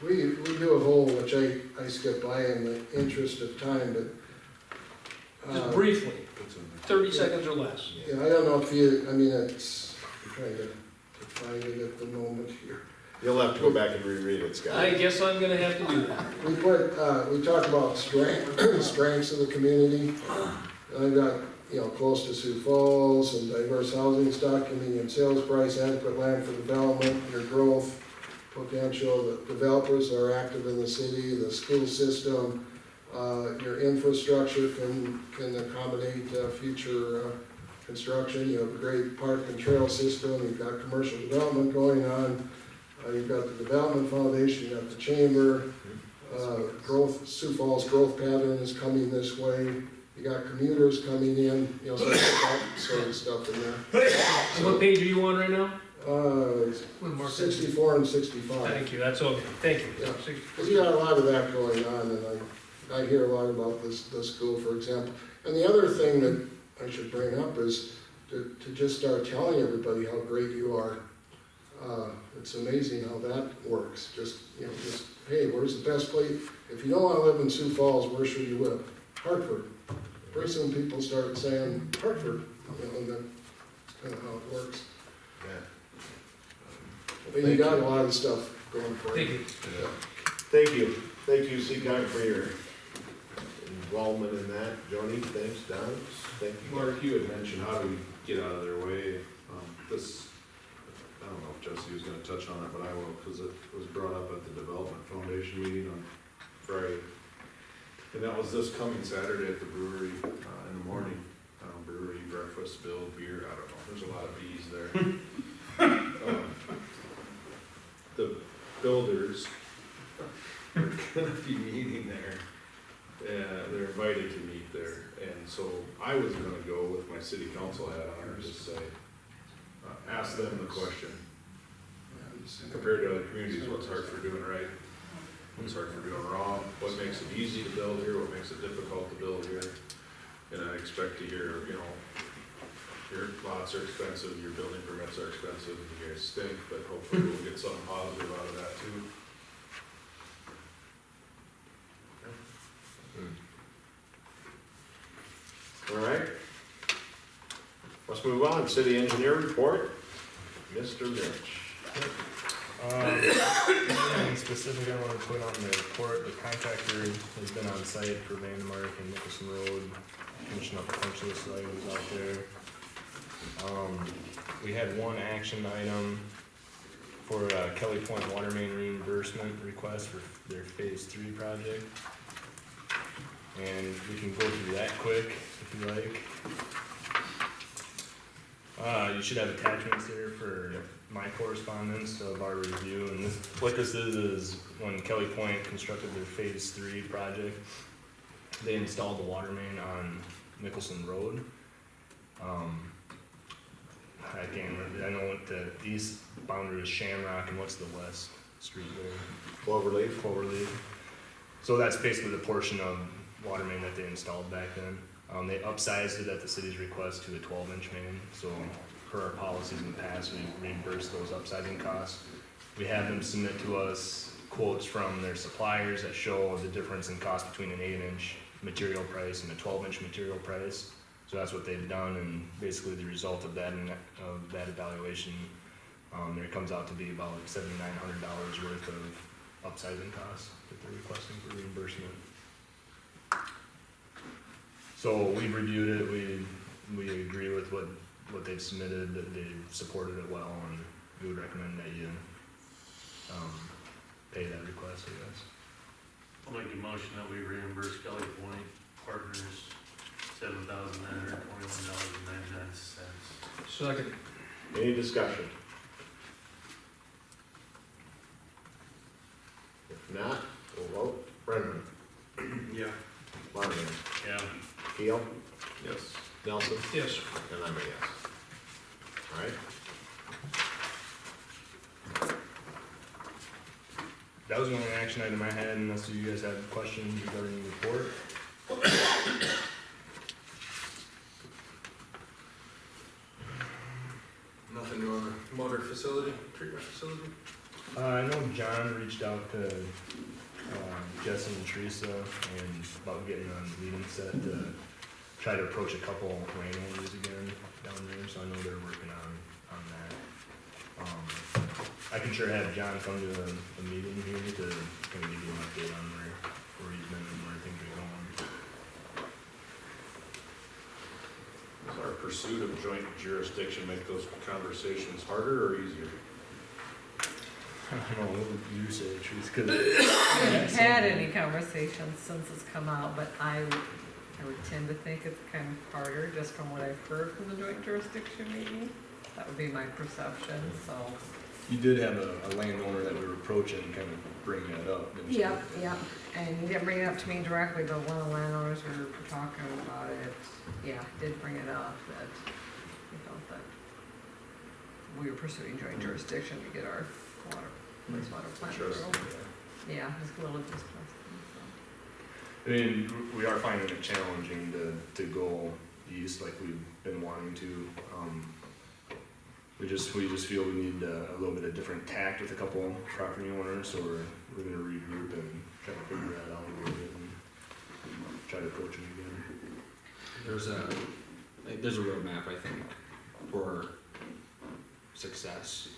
We do a whole, which I skipped by in the interest of time, but. Just briefly, It's in there. 30 seconds or less. Yeah, I don't know if you, I mean, it's, I'm trying to find it at the moment here. You'll have to go back and reread it, Scott. I guess I'm gonna have to do that. We talk about strengths of the community. I've got, close to Sioux Falls and diverse housing stock, medium sales price, adequate land for development, your growth potential, the developers are active in the city, the school system, your infrastructure can accommodate future construction. You have a great park and trail system, you've got commercial development going on, you've got the development foundation, you've got the chamber, growth, Sioux Falls growth pattern is coming this way. You got commuters coming in, so that sort of stuff in there. What page are you on right now? 64 and 65. Thank you, that's okay, thank you. Yeah. Because you got a lot of that going on, and I hear a lot about the school, for example. And the other thing that I should bring up is to just start telling everybody how great you are. It's amazing how that works. Just, hey, where's the best place? If you don't want to live in Sioux Falls, where should you live? Hartford. Pretty soon people start saying Hartford, and that's kind of how it works. But you got a lot of stuff going for Thank you. you. Thank you, Seacog, for your involvement in that. Joni, thanks, Don, thank you. Mark, you had mentioned how do we get out of their way, this, I don't know if Jesse was gonna touch on it, but I will, cause it was brought up at the Development Foundation meeting on Friday. And that was this coming Saturday at the brewery, in the morning, brewery, breakfast, build, beer, I don't know, there's a lot of bees there. The builders are gonna be meeting there. They're invited to meet there, and so I was gonna go with my city council hat on and just say, ask them the question. Compared to other communities, what's Hartford doing right? What's Hartford doing wrong? What makes it easy to build here? What makes it difficult to build here? And I expect to hear, you know, your lots are expensive, your building permits are expensive, you guys stink, but hopefully we'll get something positive out of that too. All right. Let's move on, city engineer report, Mr. Lynch. Anything specific I want to put on the report, the contractor has been on site for Vandemark and Nicholson Road, finishing up a punch list items out there. We had one action item for Kelly Point Water Main reimbursement request for their phase 3 project. And we can go through that quick if you like. You should have attachments there for my correspondence of our review, and this, what this is when Kelly Point constructed their phase 3 project, they installed the water main on Nicholson Road. I can't remember, I know what the east boundary is Shamrock, and what's the west street there? Cloverleaf. Cloverleaf. So that's basically the portion of water main that they installed back then. They upsized it at the city's request to a 12-inch main, so per our policies in the past, we reimburse those upsizing costs. We have them submit to us quotes from their suppliers that show the difference in cost between an 8-inch material price and a 12-inch material price. So that's what they've done, and basically the result of that evaluation, there comes out to be about $7,900 worth of upsizing costs that they're requesting for reimbursement. So we've reviewed it, we agree with what they've submitted, that they supported it well, and we would recommend that you pay that request, I guess. I'll make a motion that we reimburse Kelly Point Partners $7,921.99. Second. Any discussion? If not, we'll vote. Brennan? Yeah. Monahan? Yeah. Keel? Yes. Nelson? Yes. And I'm a yes. All right. That was the only action item I had, unless you guys have questions regarding the report. Nothing new on the motor facility, treatment facility? I know John reached out to Jesse and Teresa and about getting on the meeting set to try to approach a couple landowners again down there, so I know they're working on that. I can sure have John come to a meeting here to kind of give you an update on where he's been and where things are going. Does our pursuit of joint jurisdiction make those conversations harder or easier? I don't know, what would you say, Teresa? 'Cause I haven't had any conversations since it's come out, but I would tend to think it's kind of harder, just from what I've heard from the joint jurisdiction meeting. That would be my perception, so. you did have a landowner that we were approaching kind of bring that up, didn't you? Yep, and he didn't bring it up to me directly, but one of the landowners we were talking about it, did bring it up, that he felt that we were pursuing joint jurisdiction to get our wastewater plant through. Interesting, yeah. Yeah, it's a little distressing, I mean, we are finding it challenging to go east like we've been wanting to. We just feel we need a little bit of different tact with a couple property owners, so we're gonna regroup and try to figure that out a little bit and try to approach it again. There's a roadmap, I think, for success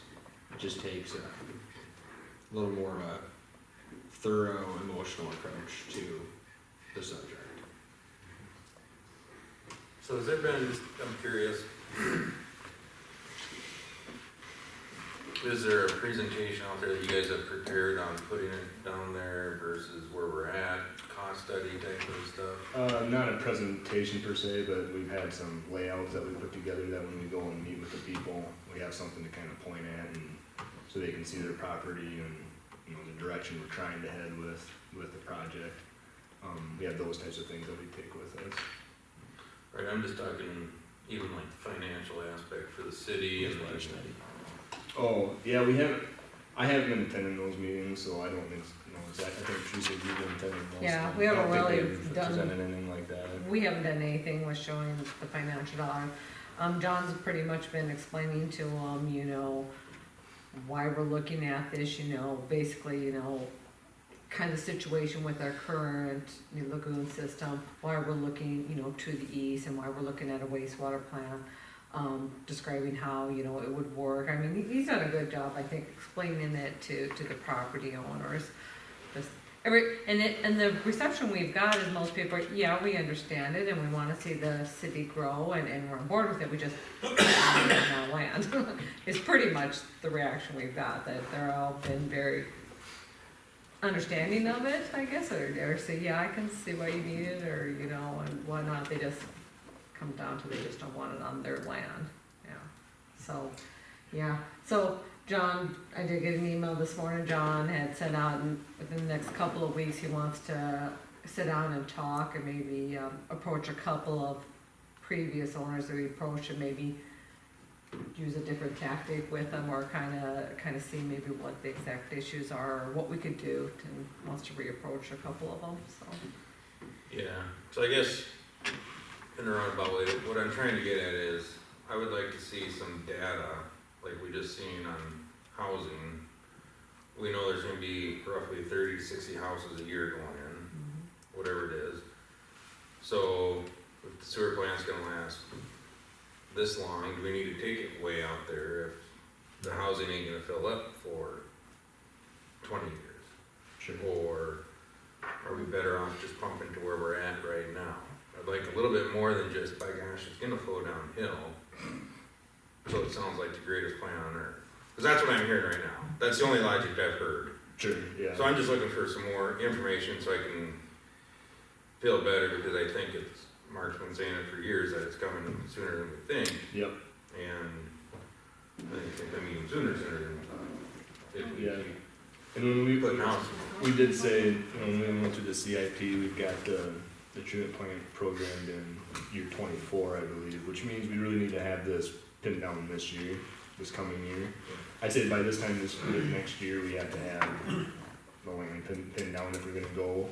it just takes a little more of a thorough emotional approach to the subject. So has there been, I'm curious, is there a presentation out there that you guys have prepared on putting it down there versus where we're at, cost study type of stuff? Not a presentation per se, but we've had some layouts that we put together that when we go and meet with the people, we have something to kind of point at, and so they can see their property and, you know, the direction we're trying to head with the project. We have those types of things that we take with us. Right, I'm just talking even like the financial aspect for the city and like. Oh, yeah, I haven't been attending those meetings, so I don't think, know exactly, I think Teresa, you've been attending most of them. Yeah, we haven't I don't think really they've done- presented anything like that. We haven't done anything with showing the financial dollar. John's pretty much been explaining to them, you know, why we're looking at this, you know, basically, you know, kind of situation with our current new lagoon system, why we're looking, you know, to the east and why we're looking at a wastewater plant, describing how, you know, it would work. I mean, he's done a good job, I think, explaining it to the property owners. Just and the reception we've got is most people are, yeah, we understand it and we wanna see the city grow and we're on board with it, we just want our land. It's pretty much the reaction we've got, that they're all been very understanding of it, I guess, or say, yeah, I can see why you need it, or, you know, and whatnot. They just come down to they just don't want it on their land, yeah. So, yeah, so John, I did get an email this morning, John had sent out, and within the next couple of weeks, he wants to sit down and talk and maybe approach a couple of previous owners that we approached and maybe use a different tactic with them, or kind of see maybe what the exact issues are, or what we could do, and wants to reapproach a couple of them, so. Yeah, so I guess in a roundabout way, what I'm trying to get at is, I would like to see some data, like we just seen on housing. We know there's gonna be roughly 30 to 60 houses a year going in, whatever it is. So, if the sewer plant's gonna last this long, do we need to take it way out there if the housing ain't gonna fill up for 20 years? Sure. Or are we better off just pumping to where we're at right now? I'd like a little bit more than just, by gosh, it's gonna flow downhill. So it sounds like the greatest plan on earth. Because that's what I'm hearing right now. That's the only logic I've heard. Sure, yeah. So I'm just looking for some more information so I can feel better, because I think it's, Mark's been saying it for years, that it's coming sooner than we think. Yep. And I think I'm even sooner than we thought. Yeah. And when we But now, we did say, you know, when we went through the CIP, we've got the treatment plant programmed in year 24, I believe, which means we really need to have this pinned down this year, this coming year. I'd say by this time next year, we have to have the land pinned down if we're gonna go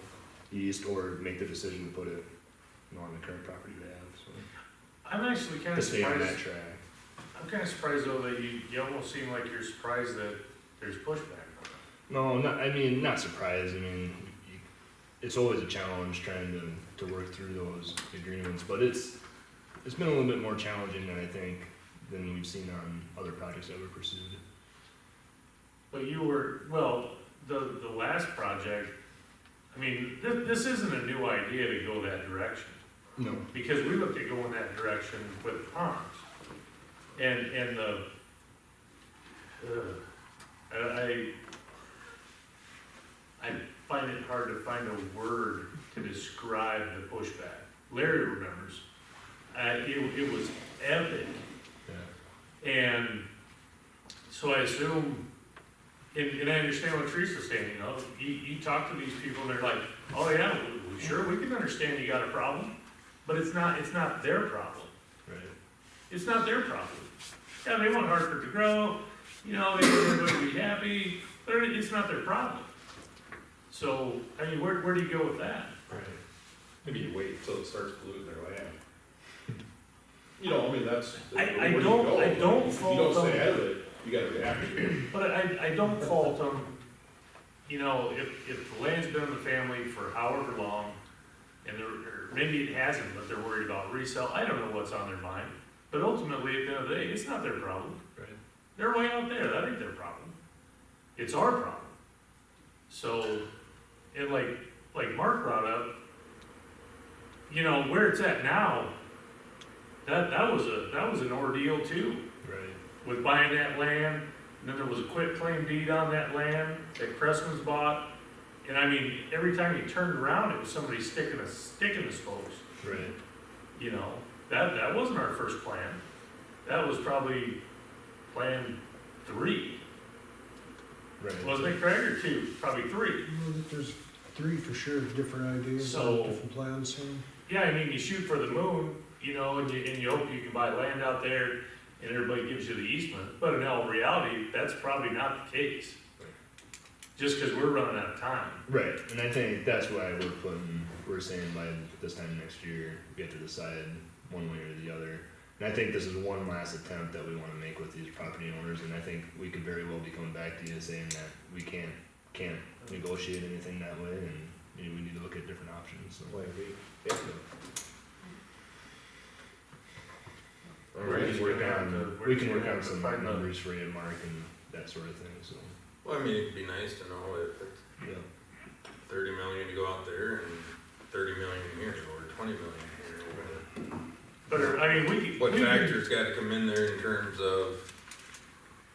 east, or make the decision to put it, you know, on the current property we have, so. I'm actually kind To of stay on that surprised, track. I'm kind of surprised though that you almost seem like you're surprised that there's pushback. No, not surprised, I mean, it's always a challenge trying to work through those agreements, but it's been a little bit more challenging than I think, than we've seen on other projects that were pursued. But you were, well, the last project, I mean, this isn't a new idea to go that direction. No. Because we looked at going that direction with ponds. And I find it hard to find a word to describe the pushback. Larry remembers. It was epic. Yeah. And so I assume, and I understand what Teresa's saying, you know, you talk to these people and they're like, oh yeah, sure, we can understand you got a problem, but it's not their problem. Right. It's not their problem. Yeah, they want Hartford to grow, you know, they want everybody to be happy, but it's not their problem. So, I mean, where do you go with that? Right. Maybe you wait until it starts polluting their land. You know, I mean, that's. I don't If fault you don't them. stay ahead of it, you gotta react to it. But I don't fault them, you know, if the land's been in the family for however long, and or maybe it hasn't, but they're worried about resale, I don't know what's on their mind. But ultimately, at the end of the day, it's not their problem. Right. They're way out there, that ain't their problem. It's our problem. So, and like Mark brought up, you know, where it's at now, that was an ordeal too. Right. With buying that land, and then there was a quit claim deed on that land that Cressman's bought. And I mean, every time you turned around, it was somebody sticking a stick in the spokes. Right. You know, that wasn't our first plan. That was probably plan 3. Right. Wasn't it, Craig, or 2? Probably 3. There's 3 for sure, different ideas, So- different plans, so. Yeah, I mean, you shoot for the moon, you know, and you hope you can buy land out there and everybody gives you the easement. But in all reality, that's probably not the case. Just because we're running out of time. Right, and I think that's why we're saying by this time next year, we have to decide one way or the other. And I think this is one last attempt that we wanna make with these property owners, and I think we could very well be coming back to you saying that we can't negotiate anything that way, and maybe we need to look at different options, so. All right. We can work on some numbers for you, Mark, and that sort of thing, so. Well, I mean, it'd be nice to know if it's Yeah. 30 million to go out there and 30 million here, or 20 million here, or whatever. But, I mean, What factors gotta come in there in terms of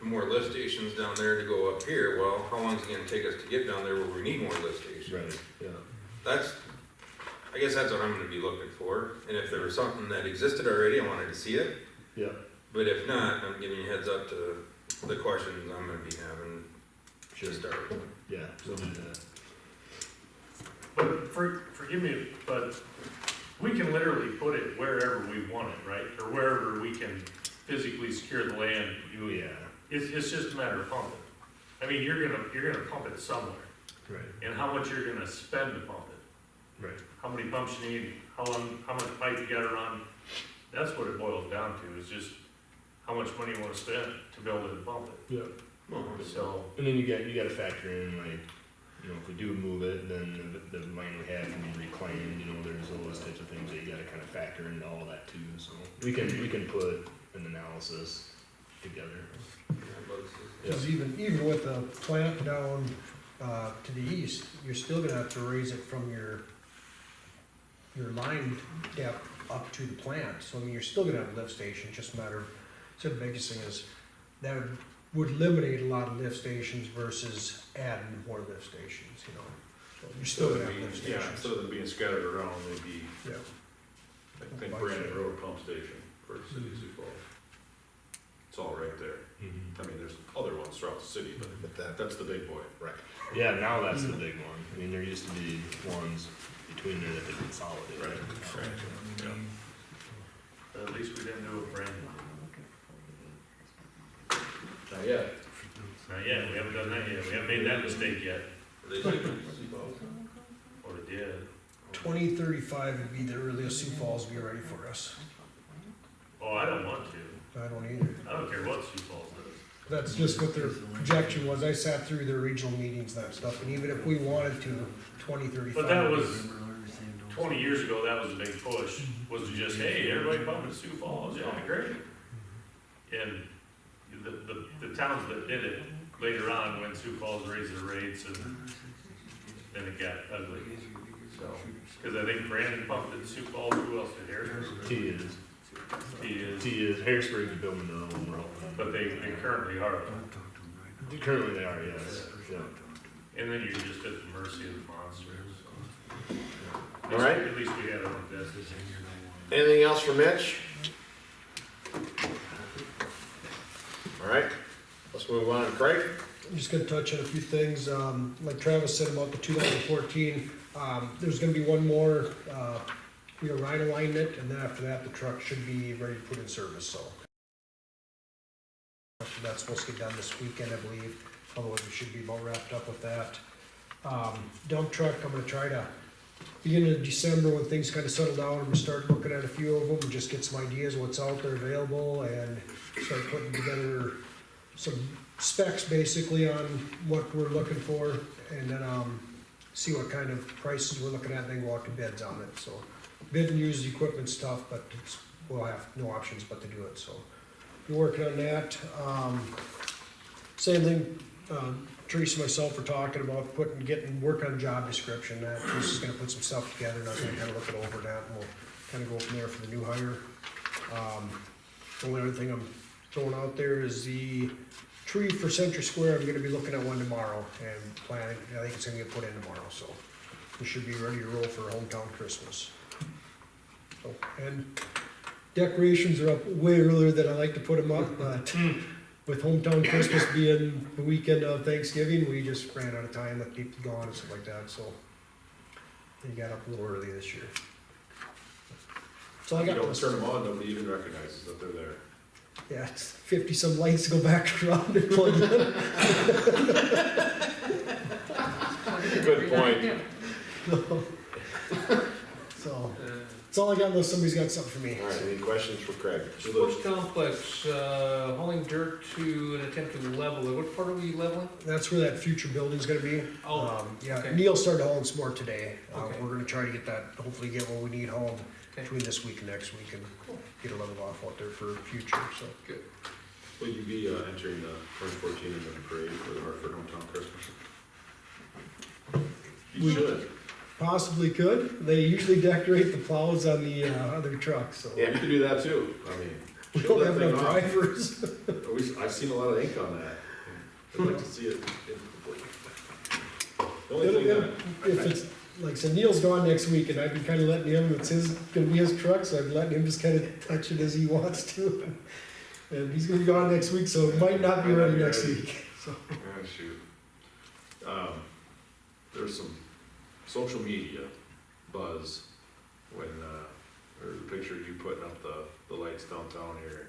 more lift stations down there to go up here? Well, how long is it gonna take us to get down there where we need more lift stations? Right, yeah. I guess that's what I'm gonna be looking for, and if there was something that existed already, I wanted to see it. Yeah. But if not, I'm giving you a heads up to the questions I'm gonna be having to start with. Yeah, we'll do that. But forgive me, but we can literally put it wherever we want it, right? Or wherever we can physically secure the land. Yeah. It's just a matter of pumping. I mean, you're gonna pump it somewhere, Right, and how much you're gonna spend to pump it. right. How many pumps you need, how much pipe you gotta run. That's what it boils down to, is just how much money you wanna spend to build it and pump it. Yeah. So, And then you gotta factor in, like, you know, if we do move it, then the land we have can be reclaimed, you know, there's all those types of things that you gotta kind of factor into all of that too, so. We can put an analysis together. Cause even with the plant down, to the east, you're still gonna have to raise it from your line depth up to the plant, so I mean, you're still gonna have a lift station, just a matter of, so the biggest thing is, that would eliminate a lot of lift stations versus adding more lift stations, you know? So you're still gonna have lift Yeah, stations. instead of them being scattered around, they'd be, Yeah. I think, Brandon Road Pump Station for the city of Sioux Falls. It's all right there. I mean, there's other ones throughout the city, but that's the big boy. Right. Yeah, now that's the big one. I mean, there used to be ones between there that had consolidated. Right. Yeah. at least we didn't do it, Brandon. Not yet. Not yet, we haven't done that yet, we haven't made that mistake yet. They did. Or it did. 2035 would be the earliest Sioux Falls will be ready for us. Oh, I don't want to, I don't either. I don't care what Sioux Falls does. That's just what their projection was. I sat through their regional meetings and that stuff, and even if we wanted to, 2035. But that was, 20 years ago, that was a big push, was to just, hey, everybody pumping to Sioux Falls, yeah, great. And the towns that did it later on, when Sioux Falls raised their rates, and then it got ugly. So, cause I think Brandon pumped at Sioux Falls, who else did, Harrisburg? T is, Harrisburg's building their own road. But they currently are, Currently they are, yes, yeah. and then you're just at the mercy of the monsters, so. All right. At least we had our own business. Anything else for Mitch? All right, let's move on. Craig? I'm just gonna touch on a few things, like Travis said about the 2014, there's gonna be one more, wheel ride alignment, and then after that, the truck should be ready to put in service, so. That's supposed to get done this weekend, I believe, otherwise we should be about wrapped up with that. Dump truck, I'm gonna try to, beginning of December, when things kinda settle down, I'm gonna start looking at a few of them, and just get some ideas of what's out there available, and start putting together some specs basically on what we're looking for, and then, see what kind of prices we're looking at, and then go out to bids on it, so. Bid and used equipment's tough, but we'll have no options but to do it, so. been working on that. Same thing, Teresa and myself were talking about work on job description, that Teresa's gonna put some stuff together, and I'm gonna kinda look it over that, and we'll kinda go from there for the new hire. The only other thing I'm throwing out there is the tree for Century Square. I'm gonna be looking at one tomorrow and planning, I think it's gonna get put in tomorrow, so we should be ready to roll for hometown Christmas. So, and decorations are up way earlier than I like to put them up, but with hometown Christmas being the weekend of Thanksgiving, we just ran out of time with people gone and stuff like that, so they got up a little early this year. So I You got, don't turn them on, nobody even recognizes that they're there. yeah, it's 50-some lights to go back around and plug in. Good point. Yeah. So, that's all I got unless somebody's got something for me. All right, any questions for Craig? Sports complex, hauling dirt to an attempt to level it, what part are we leveling? That's where that future building's gonna be. Oh, Yeah, okay. Neil started hauling some more today. Okay. We're gonna try to get that, hopefully get what we need hauled Okay. between this week and next week and get a level off out there for future, so. Will you be entering the 2014 in the parade for the Hartford Hometown Christmas? You should. Possibly could. They usually decorate the plows on the other trucks, so. Yeah. You can do that too. I mean, We show don't that have thing enough off. drivers. I've seen a lot of ink on that. I'd like to see it incomplete. The only thing that, If it's, like I said, Neil's gone next week and I've been kinda letting him, it's gonna be his truck, so I've letting him just kinda touch it as he wants to. And he's gonna be gone next week, so it might not be ready next week, so. oh shoot. There's some social media buzz when, or the picture of you putting up the lights downtown here.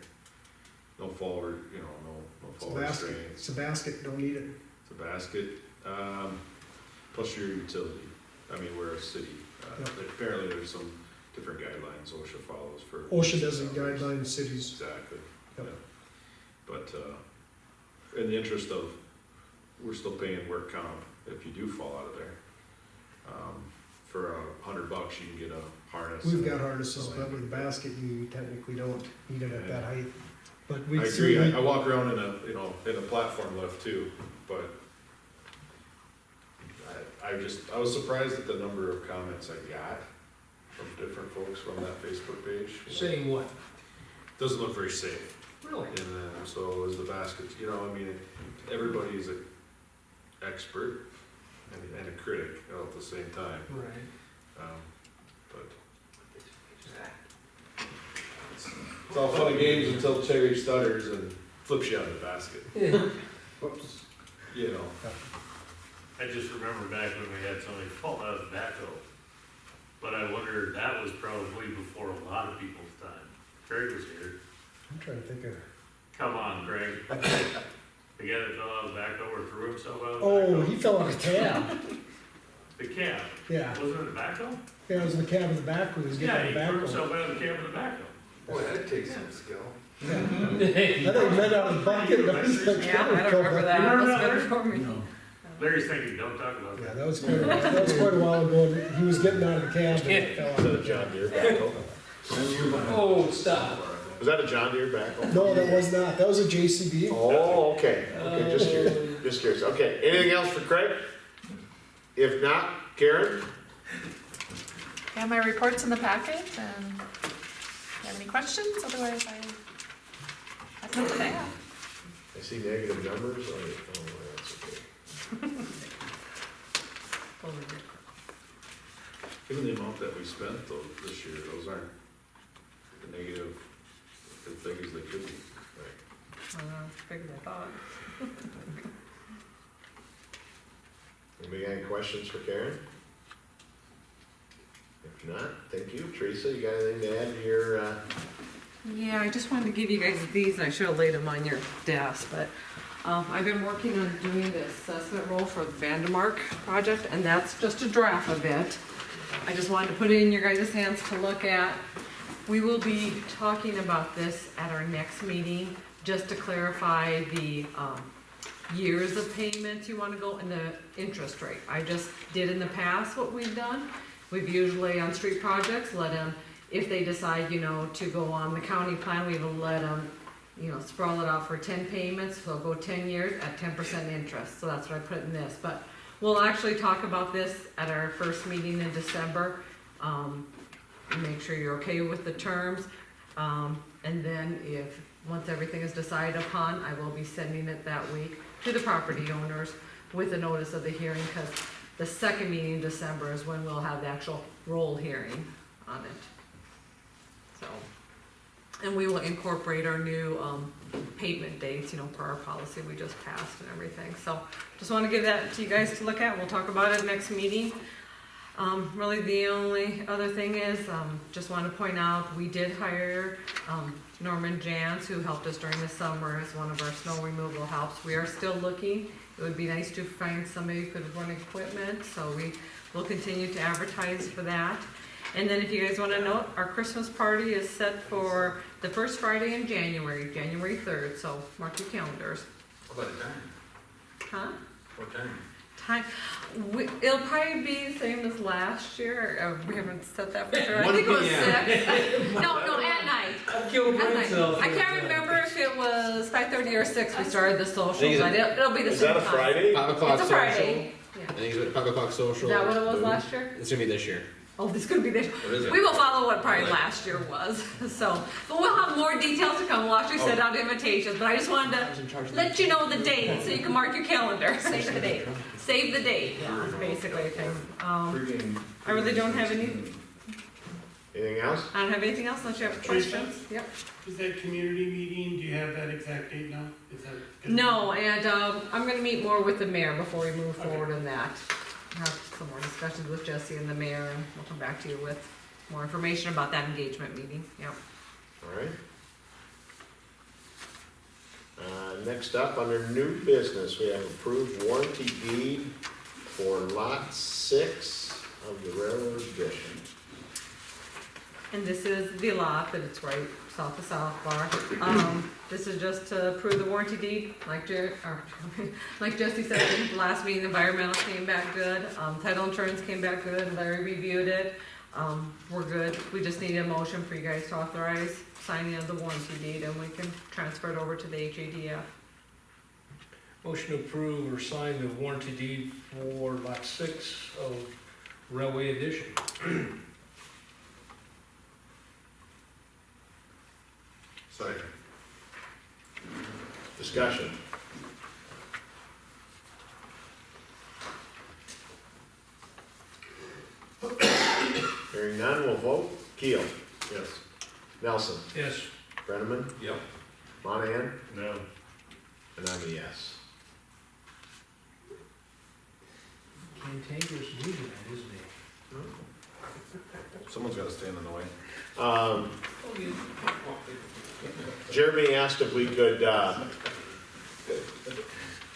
No fall, no It's a fall basket, restraints. it's a basket, don't need it. It's a basket, plus your utility. I mean, we're a city. Yep. Apparently there's some different guidelines OSHA follows for. OSHA doesn't guideline cities. Exactly, yeah. Yep. But, in the interest of, we're still paying work comp if you do fall out of there. For $100, you can get a harness. We've and got a- harnesses, but with a basket, you technically don't need it at that height. But I we agree, certainly, I walk around in a platform lift too, but I was surprised at the number of comments I got from different folks from that Facebook page. Saying what? Doesn't look very safe. Really? And so is the baskets, I mean, everybody's an expert and a critic all at the same time. Right. But it's all fun and games until Terry stutters and flips you out of the basket. Yeah. Whoops. I just remember back when we had somebody fall out of the backhoe. But I wonder, that was probably before a lot of people's time. Craig was here. I'm trying to think of, Come on, Craig. The guy that fell out of the backhoe or threw himself out of the oh, backhoe. he fell out of the cab. The cab. Yeah, Wasn't it the backhoe? yeah, it was in the cab in the back when he was Yeah, getting he out threw of the back. himself out of the cab of the backhoe. Boy, that takes some skill. I think he meant out of the bucket. and I was like, Yeah, I don't remember that, Remember that's that, good for me. No. Larry's thinking, don't talk about Yeah, that. that was quite a while ago, and he was getting out of the cab and it fell out Is that of a the John cab. Deere backhoe? Oh, stop. Was that a John Deere backhoe? No, that was not, that was a JCB. Oh, okay, just curious, just curious. Okay, anything else for Craig? If not, Karen? Yeah, my report's in the packet, and if you have any questions, otherwise that's nothing I have. I see negative numbers, oh, that's okay. Given the amount that we spent though this year, those aren't the negative as big as they could be. It's bigger than I thought. Anybody got any questions for Karen? If not, thank you. Teresa, you got anything to add to your, Yeah, I just wanted to give you guys these, and I should have laid them on your desk, but I've been working on doing the assessment roll for the Vandemark project, and that's just a draft of it. I just wanted to put it in your guys' hands to look at. We will be talking about this at our next meeting, just to clarify the years of payments you wanna go and the interest rate. I just did in the past what we've done. We've usually on street projects, let them, if they decide, to go on the county plan, we will let them sprawl it out for 10 payments, so go 10 years at 10% interest, so that's what I put in this. But we'll actually talk about this at our first meeting in December. Make sure you're okay with the terms, and then once everything is decided upon, I will be sending it that week to the property owners with a notice of the hearing, because the second meeting in December is when we'll have the actual roll hearing on it. So, and we will incorporate our new payment dates, per our policy we just passed and everything. So just want to give that to you guys to look at. We'll talk about it next meeting. Really the only other thing is, just want to point out, we did hire Norman Jans, who helped us during the summer as one of our snow removal helps. We are still looking. It would be nice to find somebody who could run equipment, so we will continue to advertise for that. And then if you guys want to know, our Christmas party is set for the first Friday in January, January 3rd, so mark your calendars. What about the time? Huh? What time? It'll probably be the same as last year. We haven't set that for sure. I think it was 6. No, at night. At night. I can't remember if it was 5:30 or 6 we started the social, but it'll be the Is same that a time. Friday? 5 o'clock It's a social. Friday. Yeah. I think it's 5 o'clock social. Is that what it was last year? It's gonna be this year. Oh, this could be this. What is it? We will follow what probably last year was. So, but we'll have more details to come. We'll actually send out invitations, but I just wanted to let you know the date so you can mark your calendar. Save the date. Save the date. Yeah, that's basically a thing. I really don't have anything else? I don't have anything else unless you have questions. Yep. Is that community meeting, do you have that exact date now? Is that? No, and I'm gonna meet more with the mayor before we move forward on that. Have some more discussions with Jesse and the mayor, and we'll come back to you with more information about that engagement meeting. Yep. All right. Next up, under new business, we have approved warranty deed for lot 6 of the railroad addition. And this is the lot that it's right south of South Bar. This is just to approve the warranty deed, like Jesse said, in the last meeting, environmental came back good, title insurance came back good, Larry reviewed it. We're good. We just need a motion for you guys to authorize signing of the warranty deed, and we can transfer it over to the HADF. Motion to approve or sign the warranty deed for lot 6 of Railway Addition. Second. Discussion. Hearing none, we'll vote. Keel. Yes. Nelson. Yes. Brenneman. Yep. Monahan. No. And I'm a yes. Cantankerous moving that, isn't he? Someone's gotta stand in the way. Jeremy asked if we could,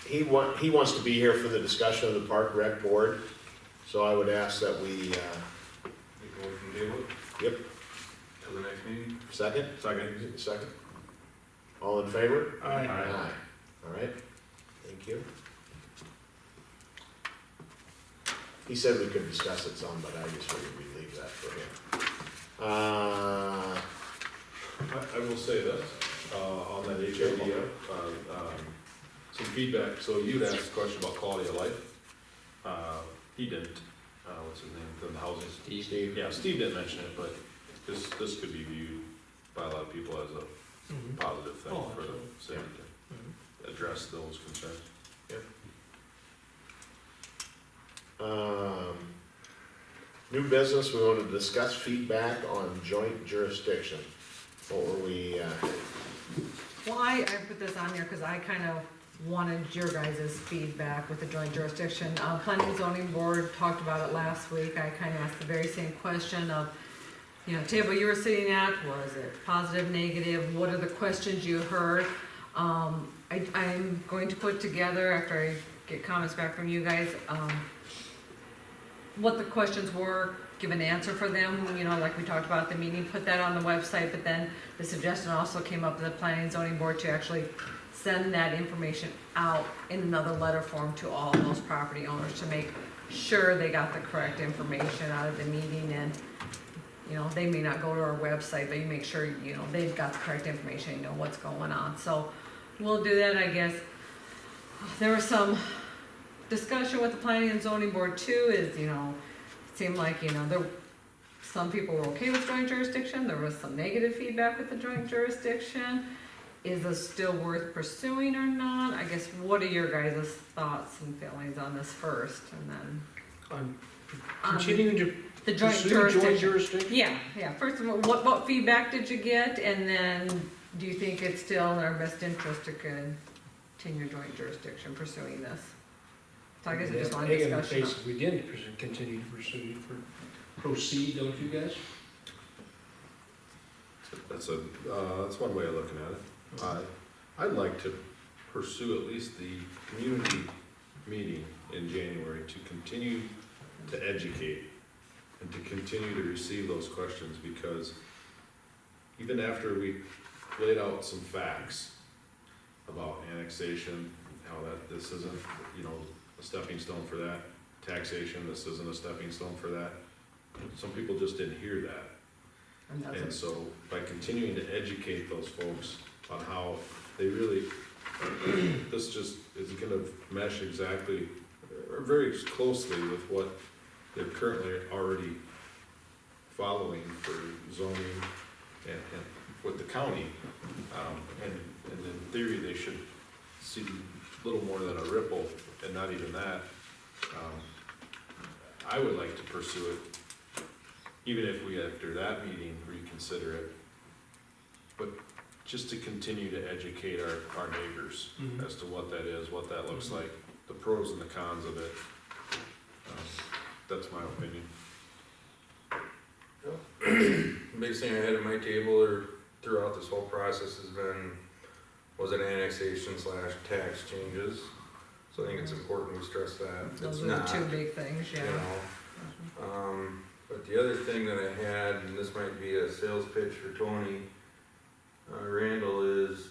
he wants to be here for the discussion of the Park Rec Board, so I would ask that we, Make a motion to table it yep, till the next meeting? second? Second. All in favor? Aye. All right, thank you. He said we could discuss it some, but I just figured we'd leave that for him. I will say this, on that HIDF, some feedback, so you'd asked a question about quality of life. He didn't, what's his name, from the housing? Steve? Yeah, Steve didn't mention it, but this could be viewed by a lot of people as a positive thing Oh, for the absolutely. city to address those concerns. New business, we want to discuss feedback on joint jurisdiction. What were we, Well, I put this on here because I kind of wanted your guys' feedback with the joint jurisdiction. Planning and Zoning Board talked about it last week. I kind of asked the very same question of, table you were sitting at, was it positive, negative? What are the questions you heard? I'm going to put together, after I get comments back from you guys, what the questions were, give an answer for them, like we talked about at the meeting, put that on the website, but then the suggestion also came up to the Planning and Zoning Board to actually send that information out in another letter form to all those property owners to make sure they got the correct information out of the meeting, and, you know, they may not go to our website, but you make sure, you know, they've got the correct information, you know what's going on. So we'll do that, I guess. There was some discussion with the planning and zoning board too, is, you know, it seemed like, you know, some people were okay with joint jurisdiction, there was some negative feedback with the joint jurisdiction. Is this still worth pursuing or not? I guess, what are your guys' thoughts and feelings on this first, and then? Continuing to The joint pursue jurisdiction. joint jurisdiction? Yeah, first of all, what feedback did you get, and then, do you think it's still in our best interest to continue joint jurisdiction, pursuing this? So I guess I just want to Egg in the discussion. face if we didn't continue to proceed, don't you guys? That's one way of looking at it. I'd like to pursue at least the community meeting in January to continue to educate and to continue to receive those questions, because even after we laid out some facts about annexation, how that this isn't, you know, a stepping stone for that, taxation, this isn't a stepping stone for that, some people just didn't hear that. And so by continuing to educate those folks on how they really, this just is gonna mesh exactly, or very closely with what they're currently already following for zoning and with the county. And in theory, they should see little more than a ripple, and not even that. I would like to pursue it, even if we, after that meeting, reconsider it. But just to continue to educate our neighbors as to what that is, what that looks like, the pros and the cons of it. That's my opinion. Biggest thing I had at my table or throughout this whole process was it annexation / tax changes. So I think it's important we stress that. Those are the two big things, yeah. You know. But the other thing that I had, and this might be a sales pitch for Tony Randall, is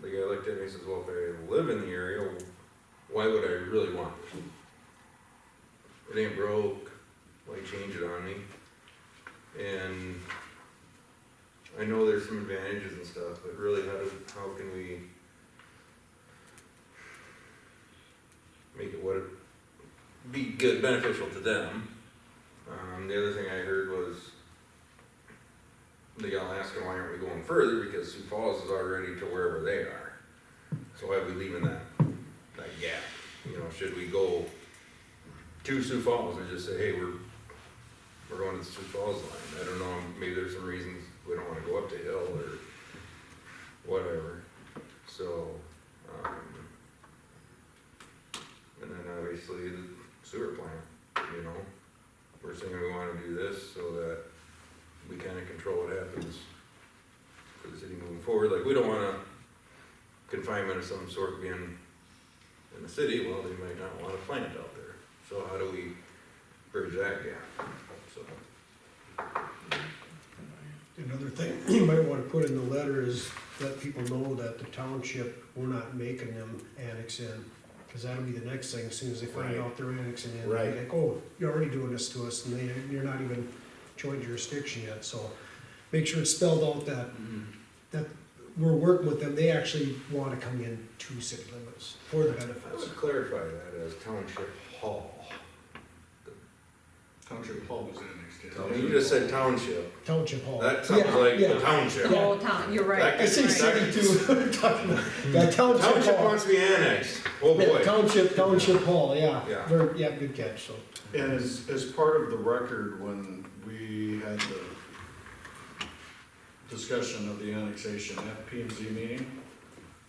the guy looked at me and says, well, if I live in the area, why would I really want it? It ain't broke, why change it on me? And I know there's some advantages and stuff, but really how can we make it be good, beneficial to them? The other thing I heard was the gal asking why aren't we going further, because Sioux Falls is already to wherever they are. So why are we leaving that gap? You know, should we go to Sioux Falls and just say, hey, we're going to the Sioux Falls line? I don't know, maybe there's some reasons we don't want to go up the hill or whatever. So, and then obviously the sewer plant, you know. We're saying we want to do this so that we kind of control what happens for the city moving forward. Like, we don't want a confinement of some sort being in the city. Well, they might not want a plant out there. So how do we bridge that gap? So. Another thing you might wanna put in the letter is let people know that the township, we're not making them annex in. Cause that'll be the next thing, as soon as they find out they're annexing in, they'll be like, oh, you're already doing this to us, and you're not even joint jurisdiction yet, so. Make sure it's spelled out that we're working with them, they actually wanna come in to city limits for the I benefits. would clarify that as Township Hall. Township Hall was annexed in. I mean, you just said township. Township hall. That sounds like the township. The whole town, you're right. I say city too. Yeah, township hall. wants to be annexed. Oh boy. Township hall, yeah. Yeah. Yeah, good catch, so. And as part of the record, when we had the discussion of the annexation at P&Z meeting,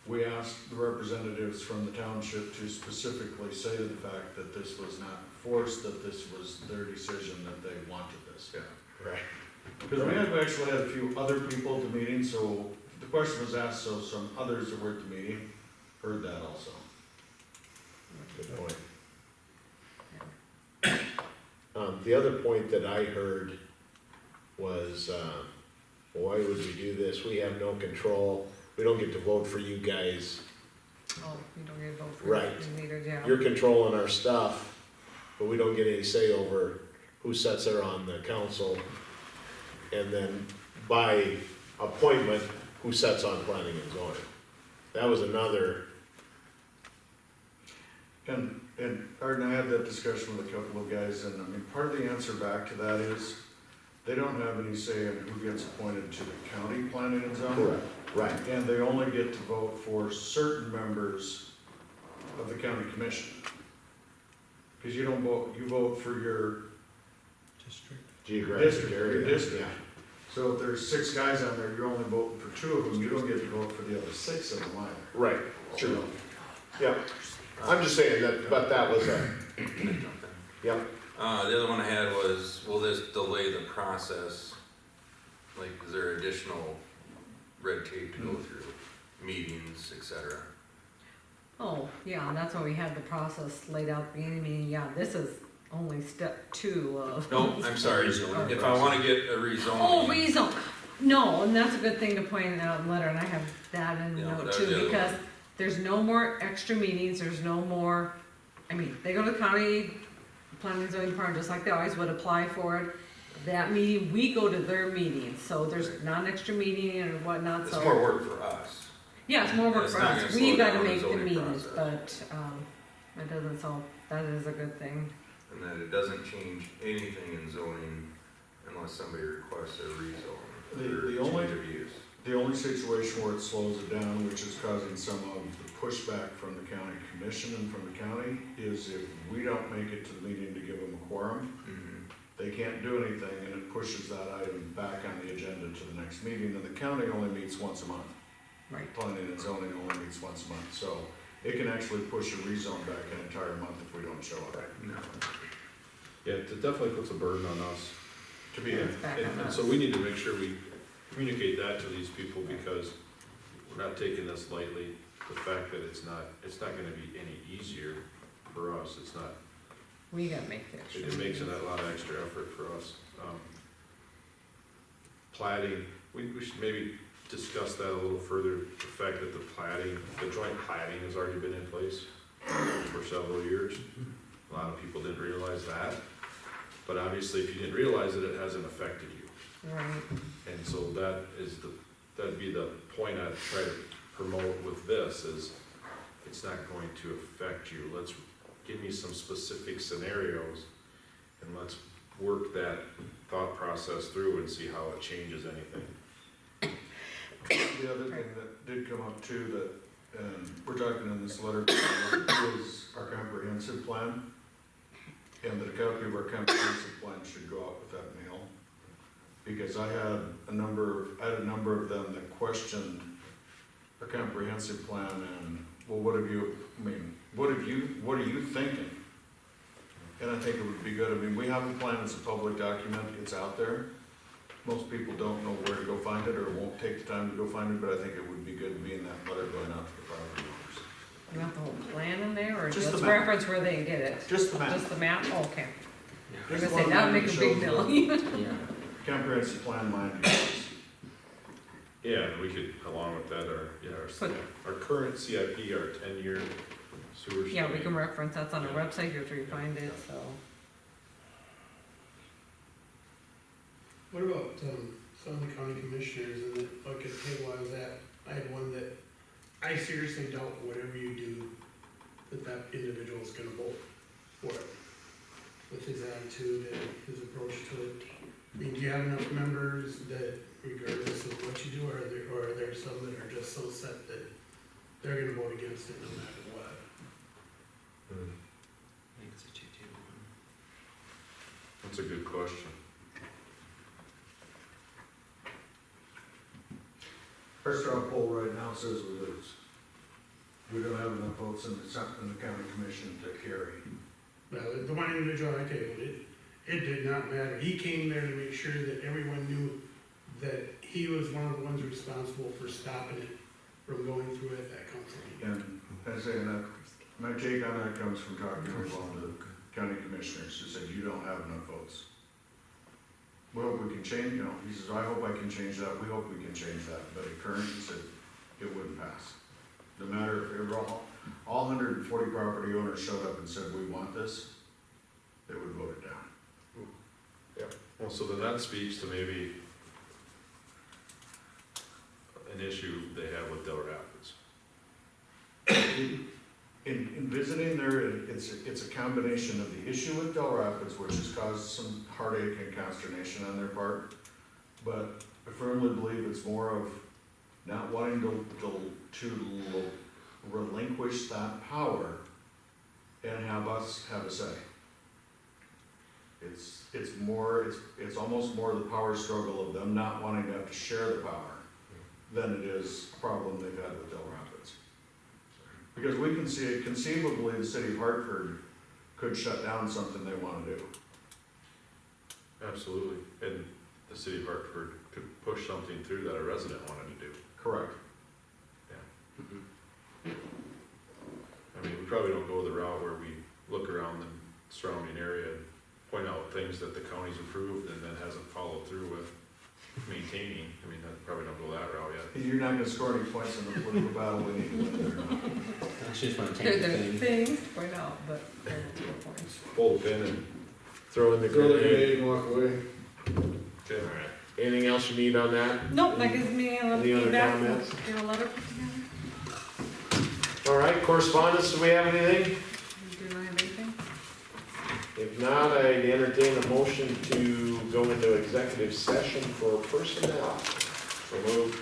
we asked the representatives from the township to specifically say to the fact that this was not forced, that this was their decision, that they wanted this. Yeah. Right. Because we actually had a few other people at the meeting, so the question was asked, so some others that were at the meeting heard that also. Good point. The other point that I heard was, why would we do this? We have no control. We don't get to vote for you guys. Oh, you don't get a vote for Right. it, neither, yeah. You're controlling our stuff, but we don't get any say over who sits there on the council. and then by appointment, who sets on planning and zoning. That was another, And Art and I had that discussion with a couple of guys, and I mean, part of the answer back to that is, they don't have any say in who gets appointed to the county planning and zoning. correct, right, And they only get to vote for certain members of the county commission. Cause you don't vote, you vote for your District. geographic district, area. your district. Yeah. So if there's 6 guys on there, you're only voting for 2 of them, you don't get to vote for the other 6 of them either. Right, true. Yep, I'm just saying that, but that was a, yep. The other one I had was, will this delay the process? Like, is there additional red tape to go through, meetings, et cetera? Oh, yeah, and that's why we had the process laid out at the beginning, meaning, yeah, this is only step 2 of. No, I'm sorry, if I wanna get a rezoning. Oh, rezone, no, and that's a good thing to point out in the letter, and I have that in the Yeah, note that was too, the other because one. there's no more extra meetings, there's no more, I mean, they go to the county planning and zoning department, just like they always would apply for it. That meeting, we go to their meeting, so there's not an extra meeting or whatnot, It's so. more work for us. Yeah, it's more work It's for not us, gonna we slow gotta down the make the zoning meetings, process. but, it doesn't, so that is a good thing. And that it doesn't change anything in zoning unless somebody requests a rezone The or only- change of use. The only situation where it slows it down, which is causing some of the pushback from the county commission and from the county, is if we don't make it to the meeting to give them a quorum, they can't do anything, and it pushes that item back on the agenda to the next meeting, and the county only meets once a month. Right. Planning and zoning only meets once a month, so it can actually push a rezone back an entire month if we don't show up. No. Yeah, it definitely puts a burden on us. To be, It's back on And us. so we need to make sure we communicate that to these people, because we're not taking this lightly. The fact that it's not gonna be any easier for us, it's not, We gotta make the extra. it makes it meetings. a lot of extra effort for us. Plating, we should maybe discuss that a little further, the fact that the joint plating has already been in place for several years. A lot of people didn't realize that, but obviously if you didn't realize it, it hasn't affected you. Right, And so that'd be the point I'd try to promote with this, is it's not going to affect you. Let's give me some specific scenarios, and let's work that thought process through and see how it changes anything. the other thing that did come up too, that, we're talking in this letter, is our comprehensive plan. And that a copy of our comprehensive plan should go out with that mail. Because I had a number of them that questioned our comprehensive plan and, well, what are you thinking? And I think it would be good, I mean, we have a plan, it's a public document, it's out there. Most people don't know where to go find it, or won't take the time to go find it, but I think it would be good to be in that letter going out to the property owners. you want the whole plan in there, or Just just the map. reference where they can get it? Just the map. Just the map, oh, okay. I was Just gonna say, one that would line make a that big shows deal. Yeah. Comprehensive plan land use. Yeah, and we could, along with that, Put- our current CIP, our 10-year sewer study. Yeah, we can reference, that's on our website, here's where you find it, so. What about, some of the county commissioners and the, like at the table I was at, I had one that I seriously doubt whatever you do, that individual's gonna vote for it. With his attitude and his approach to it. I mean, do you have enough members that regardless of what you do, or are there some that are just so set that they're gonna vote against it no matter what? I think it's a 2-2. That's a good question. Our straw poll right now says we lose. We don't have enough votes in the county commission to carry. Well, the one individual I tabled, it did not matter. He came there to make sure that everyone knew that he was one of the ones responsible for stopping it from going through at that council meeting. And I say that, my take on that comes from talking to one of the county commissioners who said, you don't have enough votes. Well, we can change, he says, I hope I can change that, we hope we can change that, but at current, he said, it wouldn't pass. No matter if all 140 property owners showed up and said, we want this, they would vote it down. Well, so then that speaks to maybe an issue they have with Del Rapids. In visiting there, it's a combination of the issue with Del Rapids, which has caused some heartache and consternation on their part. But I firmly believe it's more of not wanting to relinquish that power and have us have a say. It's almost more the power struggle of them not wanting to have to share the power than it is a problem they've had with Del Rapids. Because we can see it, conceivably, the city of Hartford could shut down something they wanna do. Absolutely, and the city of Hartford could push something through that a resident wanted to do. Correct. I mean, we probably don't go the route where we look around the surrounding area and point out things that the county's approved and then hasn't followed through with maintaining. I mean, that probably don't go that route yet. You're not gonna score any points in the political battle we need to win there. I just want to There, take the there's thing. things to point out, but there are no points. Hold the pin and, Throw in the Throw the grenade. grenade and walk away. okay. All right. Anything else you need on that? Nope, that gives me a little Any other feedback. comments? Get a letter put together. All right, correspondence, do we have anything? Do I have anything? If not, I'd entertain a motion to go into executive session for personnel. So moved.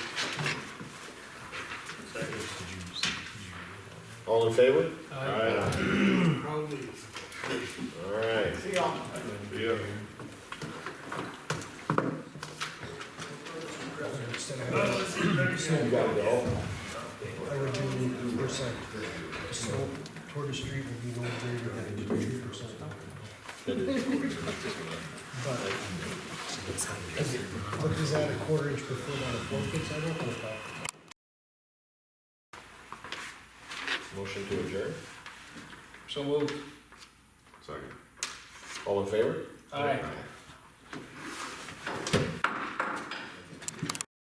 All in favor? Aye. Probably. All right. See y'all. Yeah. Instead of You gotta go. I would do percent, so toward the street would be no greater than 2%. But is that a quarter inch per foot on a 4-foot sidewalk or a 5-foot? Motion to adjourn. So moved. Second. All in favor? Aye. Aye.